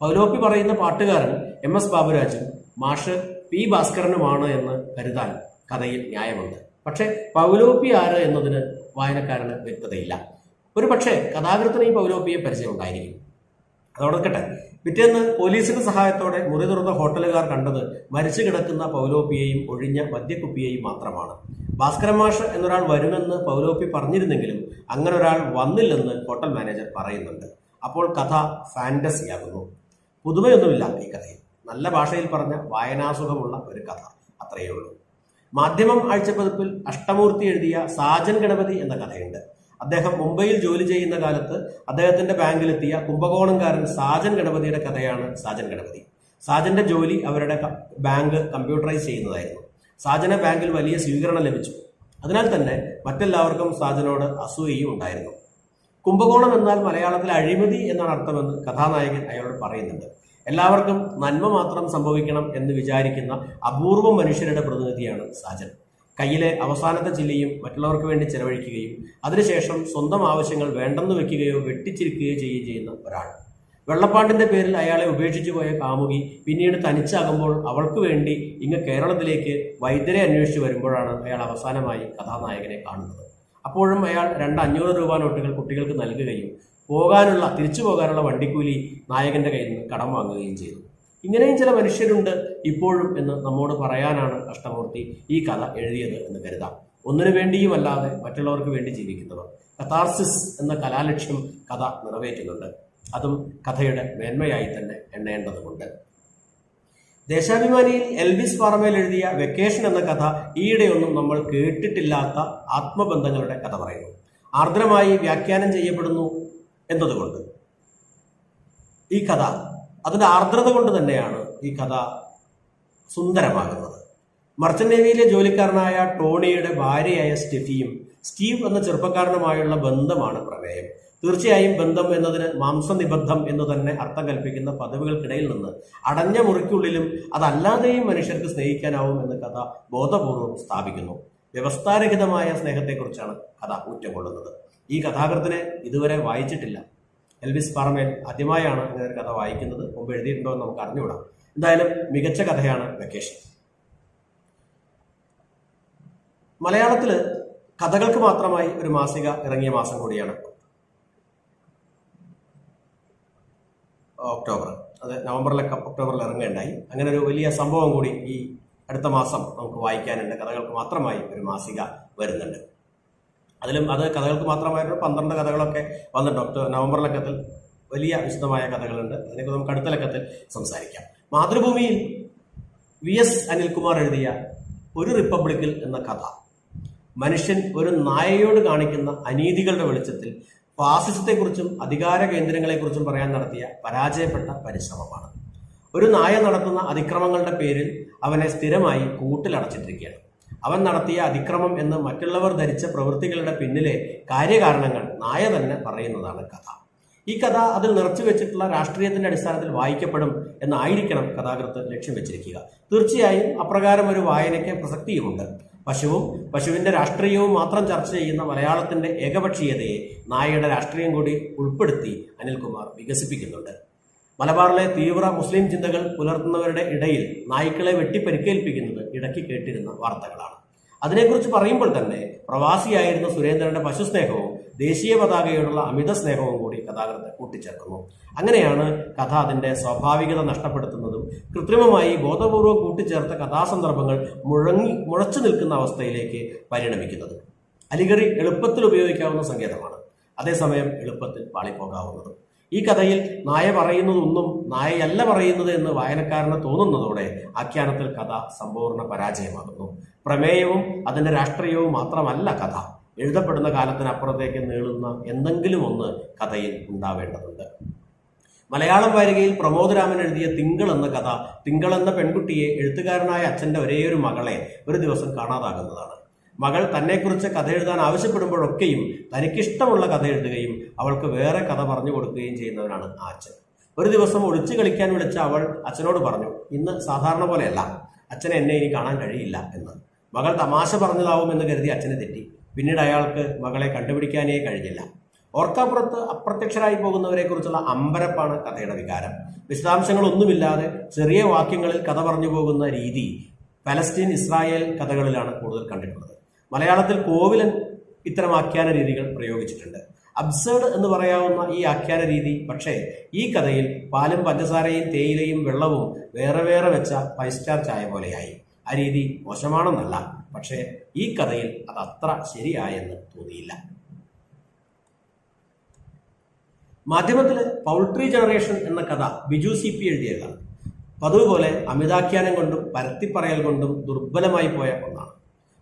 പൗലോപ്പി പറയുന്ന പാട്ടുകാരൻ MS ബാബുരാജും മാഷ് P ഭാസ്കരനുമാണ് എന്ന് കരുതാൻ കഥയിൽ ന്യായമുണ്ട്. പക്ഷേ പൗലോപ്പി ആര് എന്നതിന് വായനക്കാരന് വ്യക്തതയില്ല. ഒരു പക്ഷേ കഥാകൃത്തിന് ഈ പൗലോപ്പിയെ പരിചയമുണ്ടായിരിക്കും. അതോടൊക്കട്ടെ, പിറ്റേന്ന് പോലീസിന്റെ സഹായത്തോടെ മുറി തുറന്ന ഹോട്ടലുകാർ കണ്ടത് മരിച്ചു കിടക്കുന്ന പൗലോപ്പിയെയും ഒഴിഞ്ഞ മദ്യക്കുപ്പിയെയും മാത്രമാണ്. ഭാസ്കരൻ മാഷ് എന്നൊരാൾ വരുമെന്ന് പൗലോപ്പി പറഞ്ഞിരുന്നെങ്കിലും അങ്ങനെ ഒരാൾ വന്നില്ലെന്ന് ഹോട്ടൽ മാനേജർ പറയുന്നുണ്ട്. അപ്പോൾ കഥ ഫാന്റസിയാകുന്നു. പുതുമയൊന്നുമില്ല ഈ കഥയിൽ. നല്ല ഭാഷയിൽ പറഞ്ഞ വായനാസുഖമുള്ള ഒരു കഥ, അത്രയേ ഉള്ളൂ. മാധ്യമം ആഴ്ചപ്പതിപ്പിൽ അഷ്ടമൂർത്തി എഴുതിയ സാജൻ ഗണപതി എന്ന കഥയുണ്ട്. അദ്ദേഹം മുംബൈയിൽ ജോലി ചെയ്യുന്ന കാലത്ത് അദ്ദേഹത്തിന്റെ ബാങ്കിലെത്തിയ കുംഭകോണംകാരൻ സാജൻ ഗണപതിയുടെ കഥയാണ് സാജൻ ഗണപതി. സാജന്റെ ജോലി അവരുടെ ബാങ്ക് കമ്പ്യൂട്ടറൈസ് ചെയ്യുന്നതായിരുന്നു. സാജന് ബാങ്കിൽ വലിയ സ്വീകരണം ലഭിച്ചു. അതിനാൽ തന്നെ മറ്റെല്ലാവർക്കും സാജനോട് അസൂയയും ഉണ്ടായിരുന്നു. കുംഭകോണം എന്നാൽ മലയാളത്തിലെ അഴിമതി എന്നാണ് അർത്ഥമെന്ന് കഥാനായകൻ അയാളോട് പറയുന്നുണ്ട്. എല്ലാവർക്കും നന്മ മാത്രം സംഭവിക്കണം എന്ന് വിചാരിക്കുന്ന അപൂർവം മനുഷ്യരുടെ പ്രതിനിധിയാണ് സാജൻ. കയ്യിലെ അവസാനത്തെ ചില്ലിയും മറ്റുള്ളവർക്ക് വേണ്ടി ചെലവഴിക്കുകയും അതിനുശേഷം സ്വന്തം ആവശ്യങ്ങൾ വേണ്ടെന്ന് വെക്കുകയോ വെട്ടിച്ചിരിക്കുകയോ ചെയ്യുന്ന ഒരാൾ. വെള്ളപ്പാണ്ടിന്റെ പേരിൽ അയാളെ ഉപേക്ഷിച്ചു പോയ കാമുകി പിന്നീട് തനിച്ചാകുമ്പോൾ അവൾക്ക് വേണ്ടി ഇങ്ങ് കേരളത്തിലേക്ക് വൈദ്യരെ അന്വേഷിച്ച് വരുമ്പോഴാണ് അയാൾ അവസാനമായി കഥാനായകനെ കാണുന്നത്. അപ്പോഴും അയാൾ 500 രൂപ നോട്ടുകൾ കുട്ടികൾക്ക് നൽകുകയും തിരിച്ചു പോകാനുള്ള വണ്ടിക്കൂലി നായകന്റെ കയ്യിൽ നിന്ന് കടം വാങ്ങുകയും ചെയ്തു. ഇങ്ങനെയും ചില മനുഷ്യരുണ്ട് ഇപ്പോഴും എന്ന് നമ്മോട് പറയാനാണ് അഷ്ടമൂർത്തി ഈ കഥ എഴുതിയത് എന്ന് കരുതാം. ഒന്നിനു വേണ്ടിയുമല്ലാതെ മറ്റുള്ളവർക്ക് വേണ്ടി ജീവിക്കുന്നവർ. കഥാർസിസ് എന്ന കലാലക്ഷ്യം കഥ നിറവേറ്റുന്നുണ്ട്. അതും കഥയുടെ മേന്മയായി തന്നെ എണ്ണേണ്ടതുണ്ട്. ദേശാഭിമാനിയിൽ എൽവിസ് പാറമേൽ എഴുതിയ വെക്കേഷൻ എന്ന കഥ ഈയിടെയൊന്നും നമ്മൾ കേട്ടിട്ടില്ലാത്ത ആത്മബന്ധങ്ങളുടെ കഥ പറയുന്നു. ആർദ്രമായി വ്യാഖ്യാനം ചെയ്യപ്പെടുന്നു എന്നതുകൊണ്ട് ഈ കഥ, അതിന്റെ ആർദ്രത കൊണ്ട് തന്നെയാണ് ഈ കഥ സുന്ദരമാകുന്നത്. മർച്ചന്റ് നേവിയിലെ ജോലിക്കാരനായ ടോണിയുടെ ഭാര്യയായ സ്റ്റെഫിയും സ്റ്റീവ് എന്ന ചെറുപ്പക്കാരനുമായുള്ള ബന്ധമാണ് പ്രമേയം. തീർച്ചയായും ബന്ധം എന്നതിന് മാംസനിബദ്ധം എന്ന് തന്നെ അർത്ഥം കൽപ്പിക്കുന്ന പദവികൾക്കിടയിൽ നിന്ന് അടഞ്ഞ മുറിക്കുള്ളിലും അതല്ലാതെയും മനുഷ്യർക്ക് സ്നേഹിക്കാനാവും എന്ന് കഥ ബോധപൂർവം സ്ഥാപിക്കുന്നു. വ്യവസ്ഥാരഹിതമായ സ്നേഹത്തെക്കുറിച്ചാണ് കഥ ഊറ്റം. ഈ കഥാകൃത്തിനെ ഇതുവരെ വായിച്ചിട്ടില്ല. എൽവിസ് പാറമേൽ ആദ്യമായാണ് ഇങ്ങനെ ഒരു കഥ വായിക്കുന്നത്. മുമ്പ് എഴുതിയിട്ടുണ്ടോ എന്ന് നമുക്ക് അറിഞ്ഞുകൂടാം. എന്തായാലും മികച്ച കഥയാണ് വെക്കേഷൻ. മലയാളത്തില് കഥകൾക്ക് മാത്രമായി ഒരു മാസിക ഇറങ്ങിയ മാസം കൂടിയാണ് ഒക്ടോബർ. അത് ഒക്ടോബറിൽ ഇറങ്ങേണ്ടായി. അങ്ങനെ ഒരു വലിയ സംഭവം കൂടി ഈ അടുത്ത മാസം നമുക്ക് വായിക്കാനുണ്ട്. കഥകൾക്ക് മാത്രമായി ഒരു മാസിക വരുന്നുണ്ട്. അത് കഥകൾക്ക് മാത്രമായിട്ട് 12 കഥകളൊക്കെ വന്നിട്ടുണ്ട്. നവംബർ ലക്കത്തിൽ വലിയ വിശദമായ കഥകളുണ്ട്. അതിനൊക്കെ നമുക്ക് അടുത്ത ലക്കത്തിൽ സംസാരിക്കാം. മാതൃഭൂമിയിൽ VS അനിൽകുമാർ എഴുതിയ ഒരു റിപ്പബ്ലിക്കിൽ എന്ന കഥ മനുഷ്യൻ ഒരു നായയോട് കാണിക്കുന്ന അനീതികളുടെ വെളിച്ചത്തിൽ ഫാസിസത്തെക്കുറിച്ചും അധികാര കേന്ദ്രങ്ങളെക്കുറിച്ചും പറയാൻ നടത്തിയ പരാജയപ്പെട്ട പരിശ്രമമാണ്. ഒരു നായ നടത്തുന്ന അതിക്രമങ്ങളുടെ പേരിൽ അവനെ സ്ഥിരമായി കൂട്ടിലടച്ചിട്ടിരിക്കുകയാണ്. അവൻ നടത്തിയ അതിക്രമം എന്ന് മറ്റുള്ളവർ ധരിച്ച പ്രവൃത്തികളുടെ പിന്നിലെ കാര്യകാരണങ്ങൾ നായ തന്നെ പറയുന്നതാണ് കഥ. ഈ കഥ അതിൽ നിറച്ചു വെച്ചിട്ടുള്ള രാഷ്ട്രീയത്തിന്റെ അടിസ്ഥാനത്തിൽ വായിക്കപ്പെടും എന്നായിരിക്കണം കഥാകൃത്ത് ലക്ഷ്യം വെച്ചിരിക്കുക. തീർച്ചയായും അപ്രകാരം ഒരു വായനയ്ക്ക് പ്രസക്തിയുമുണ്ട്. പശുവിന്റെ രാഷ്ട്രീയവും മാത്രം ചർച്ച ചെയ്യുന്ന മലയാളത്തിന്റെ ഏകപക്ഷീയതയെ നായയുടെ രാഷ്ട്രീയം കൂടി ഉൾപ്പെടുത്തി അനിൽകുമാർ വികസിപ്പിക്കുന്നുണ്ട്. മലബാറിലെ തീവ്ര മുസ്ലിം ചിന്തകൾ പുലർത്തുന്നവരുടെ ഇടയിൽ നായ്ക്കളെ വെട്ടിപ്പരിക്കേൽപ്പിക്കുന്നത് ഇടയ്ക്ക് കേട്ടിരുന്ന വാർത്തകളാണ്. അതിനെക്കുറിച്ച് പറയുമ്പോൾ തന്നെ പ്രവാസിയായിരുന്ന സുരേന്ദ്രന്റെ പശുസ്നേഹവും ദേശീയ പതാകയോടുള്ള അമിത സ്നേഹവും കൂടി കഥാകൃത്ത് കൂട്ടിച്ചേർക്കുന്നു. അങ്ങനെയാണ് കഥ അതിന്റെ സ്വാഭാവികത നഷ്ടപ്പെടുത്തുന്നതും കൃത്രിമമായി ബോധപൂർവ്വം കൂട്ടിച്ചേർത്ത കഥാസന്ദർഭങ്ങൾ മുഴച്ചു നിൽക്കുന്ന അവസ്ഥയിലേക്ക് പരിണമിക്കുന്നത്. അലിഗറി എളുപ്പത്തിൽ ഉപയോഗിക്കാവുന്ന സങ്കേതമാണ്, അതേസമയം എളുപ്പത്തിൽ പാളിപ്പോകാവുന്നതും. ഈ കഥയിൽ നായ പറയുന്നതൊന്നും നായയല്ല പറയുന്നത് എന്ന് വായനക്കാരന് തോന്നുന്നതോടെ ആഖ്യാനത്തിൽ കഥ സമ്പൂർണ്ണ പരാജയമാകുന്നു. പ്രമേയവും അതിന്റെ രാഷ്ട്രീയവും മാത്രമല്ല കഥ. എഴുതപ്പെടുന്ന കാലത്തിനപ്പുറത്തേക്ക് നീളുന്ന എന്തെങ്കിലും ഒന്ന് കഥയിൽ ഉണ്ടാവേണ്ടതുണ്ട്. മലയാളം വാരികയിൽ പ്രമോദ് രാമൻ എഴുതിയ തിങ്കൾ എന്ന കഥ, തിങ്കൾ എന്ന പെൺകുട്ടിയെ എഴുത്തുകാരനായ അച്ഛന്റെ ഒരേയൊരു മകളെ ഒരു ദിവസം കാണാതാകുന്നതാണ്. മകൾ തന്നെക്കുറിച്ച് കഥ എഴുതാൻ ആവശ്യപ്പെടുമ്പോഴൊക്കെയും തനിക്കിഷ്ടമുള്ള കഥ എഴുതുകയും അവൾക്ക് വേറെ കഥ പറഞ്ഞു കൊടുക്കുകയും ചെയ്യുന്നവനാണ് ആ അച്ഛൻ. ഒരു ദിവസം ഒളിച്ചു കളിക്കാൻ വിളിച്ച അവൾ അച്ഛനോട് പറഞ്ഞു, ഇന്ന് സാധാരണ പോലെയല്ല, അച്ഛനെ എന്നെ ഇനി കാണാൻ കഴിയില്ല എന്ന്. മകൾ തമാശ പറഞ്ഞതാവുമെന്ന് കരുതി അച്ഛനെ തെറ്റി. പിന്നീട് അയാൾക്ക് മകളെ കണ്ടുപിടിക്കാനേ കഴിഞ്ഞില്ല. ഓർക്കാപ്പുറത്ത് അപ്രത്യക്ഷരായി പോകുന്നവരെ കുറിച്ചുള്ള അമ്പരപ്പാണ് കഥയുടെ വികാരം. വിശദാംശങ്ങളൊന്നുമില്ലാതെ ചെറിയ വാക്യങ്ങളിൽ കഥ പറഞ്ഞു പോകുന്ന രീതി പലസ്തീൻ ഇസ്രായേൽ കഥകളിലാണ് കൂടുതൽ കണ്ടിട്ടുള്ളത്. മലയാളത്തിൽ കോവിലൻ ഇത്തരം ആഖ്യാന രീതികൾ പ്രയോഗിച്ചിട്ടുണ്ട്. അബ്സേർഡ് എന്ന് പറയാവുന്ന ഈ ആഖ്യാന രീതി പക്ഷേ ഈ കഥയിൽ പാലും പഞ്ചസാരയും തേയിലയും വെള്ളവും വേറെ വേറെ വെച്ച 5 സ്റ്റാർ ചായ പോലെയായി. ആ രീതി മോശമാണെന്നല്ല, പക്ഷേ ഈ കഥയിൽ അത് അത്ര ശരിയായെന്ന് തോന്നിയില്ല. മാധ്യമത്തിലെ പൗൾട്രി ജനറേഷൻ എന്ന കഥ ബിജു CP എഴുതിയതാണ്. പതിവ് പോലെ അമിതാഖ്യാനം കൊണ്ടും പരത്തിപ്പറയൽ കൊണ്ടും ദുർബലമായി പോയ ഒന്നാണ്.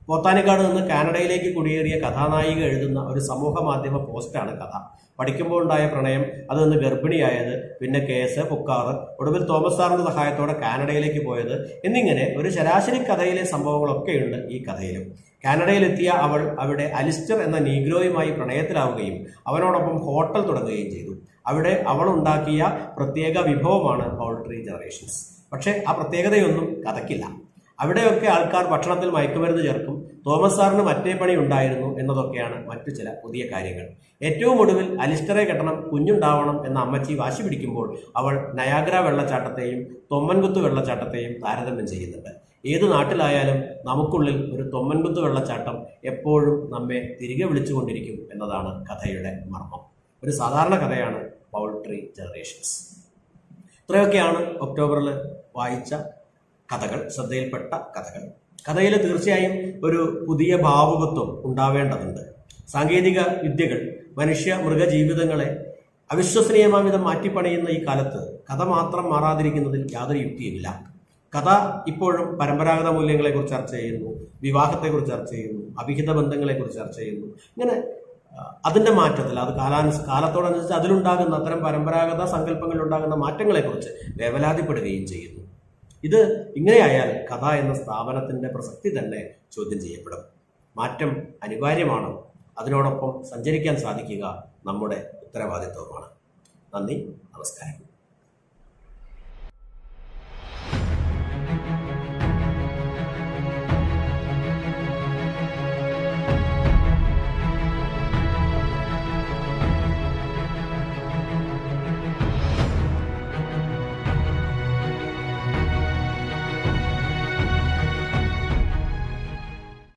പോത്താനിക്കാട് നിന്ന് കാനഡയിലേക്ക് കുടിയേറിയ കഥാനായിക എഴുതുന്ന ഒരു സമൂഹ മാധ്യമ പോസ്റ്റാണ് കഥ. പഠിക്കുമ്പോൾ ഉണ്ടായ പ്രണയം, അത് നിന്ന് ഗർഭിണിയായത്, പിന്നെ കേസ്, പുക്കാറ്, ഒടുവിൽ തോമസ് സാറിന്റെ സഹായത്തോടെ കാനഡയിലേക്ക് പോയത് എന്നിങ്ങനെ ഒരു ശരാശരി കഥയിലെ സംഭവങ്ങളൊക്കെയുണ്ട് ഈ കഥയിലും. കാനഡയിലെത്തിയ അവൾ അവിടെ അലിസ്റ്റർ എന്ന നീഗ്രോയുമായി പ്രണയത്തിലാവുകയും അവനോടൊപ്പം ഹോട്ടൽ തുടങ്ങുകയും ചെയ്തു. അവിടെ അവൾ ഉണ്ടാക്കിയ പ്രത്യേക വിഭവമാണ് പൗൾട്രി ജനറേഷൻസ്. പക്ഷേ ആ പ്രത്യേകതയൊന്നും കഥയ്ക്കില്ല. അവിടെയൊക്കെ ആൾക്കാർ ഭക്ഷണത്തിൽ മയക്കുമരുന്ന് ചേർക്കും, തോമസ് സാറിന് മറ്റേ പണി ഉണ്ടായിരുന്നു എന്നതൊക്കെയാണ് മറ്റു ചില പുതിയ കാര്യങ്ങൾ. ഏറ്റവും ഒടുവിൽ അലിസ്റ്ററെ കെട്ടണം, കുഞ്ഞുണ്ടാവണം എന്ന അമ്മച്ചി വാശി പിടിക്കുമ്പോൾ അവൾ നയാഗ്ര വെള്ളച്ചാട്ടത്തെയും തൊമ്മൻകുത്ത് വെള്ളച്ചാട്ടത്തെയും താരതമ്യം ചെയ്യുന്നുണ്ട്. ഏത് നാട്ടിലായാലും നമുക്കുള്ളിൽ ഒരു തൊമ്മൻകുത്ത് വെള്ളച്ചാട്ടം എപ്പോഴും നമ്മെ തിരികെ വിളിച്ചുകൊണ്ടിരിക്കും എന്നതാണ് കഥയുടെ മർമ്മം. ഒരു സാധാരണ കഥയാണ് പൗൾട്രി ജനറേഷൻസ്. ഇത്രയൊക്കെയാണ് ഒക്ടോബറിൽ വായിച്ച കഥകൾ, ശ്രദ്ധയിൽപ്പെട്ട കഥകൾ. കഥയിൽ തീർച്ചയായും ഒരു പുതിയ ഭാവുകത്വം ഉണ്ടാവേണ്ടതുണ്ട്. സാങ്കേതിക വിദ്യകൾ മനുഷ്യ മൃഗജീവിതങ്ങളെ അവിശ്വസനീയമാവിധം മാറ്റിപ്പണിയുന്ന ഈ കാലത്ത് കഥ മാത്രം മാറാതിരിക്കുന്നതിൽ യാതൊരു യുക്തിയുമില്ല. കഥ ഇപ്പോഴും പരമ്പരാഗത മൂല്യങ്ങളെക്കുറിച്ച് ചർച്ച ചെയ്യുന്നു, വിവാഹത്തെക്കുറിച്ച് ചർച്ച ചെയ്യുന്നു, അവിഹിത ബന്ധങ്ങളെക്കുറിച്ച് ചർച്ച ചെയ്യുന്നു. ഇങ്ങനെ അതിൻ്റെ മാറ്റത്തിൽ അത് കാലത്തോടനുസരിച്ച് അതിലുണ്ടാകുന്ന അത്തരം പരമ്പരാഗത സങ്കല്പങ്ങളിലുണ്ടാകുന്ന മാറ്റങ്ങളെക്കുറിച്ച് വേവലാതിപ്പെടുകയും ചെയ്യുന്നു. ഇത് ഇങ്ങനെയായാൽ കഥ എന്ന സ്ഥാപനത്തിൻ്റെ പ്രസക്തി തന്നെ ചോദ്യം ചെയ്യപ്പെടും. മാറ്റം അനിവാര്യമാണ്. അതിനോടൊപ്പം സഞ്ചരിക്കാൻ സാധിക്കുക നമ്മുടെ ഉത്തരവാദിത്വമാണ്. നന്ദി, നമസ്കാരം.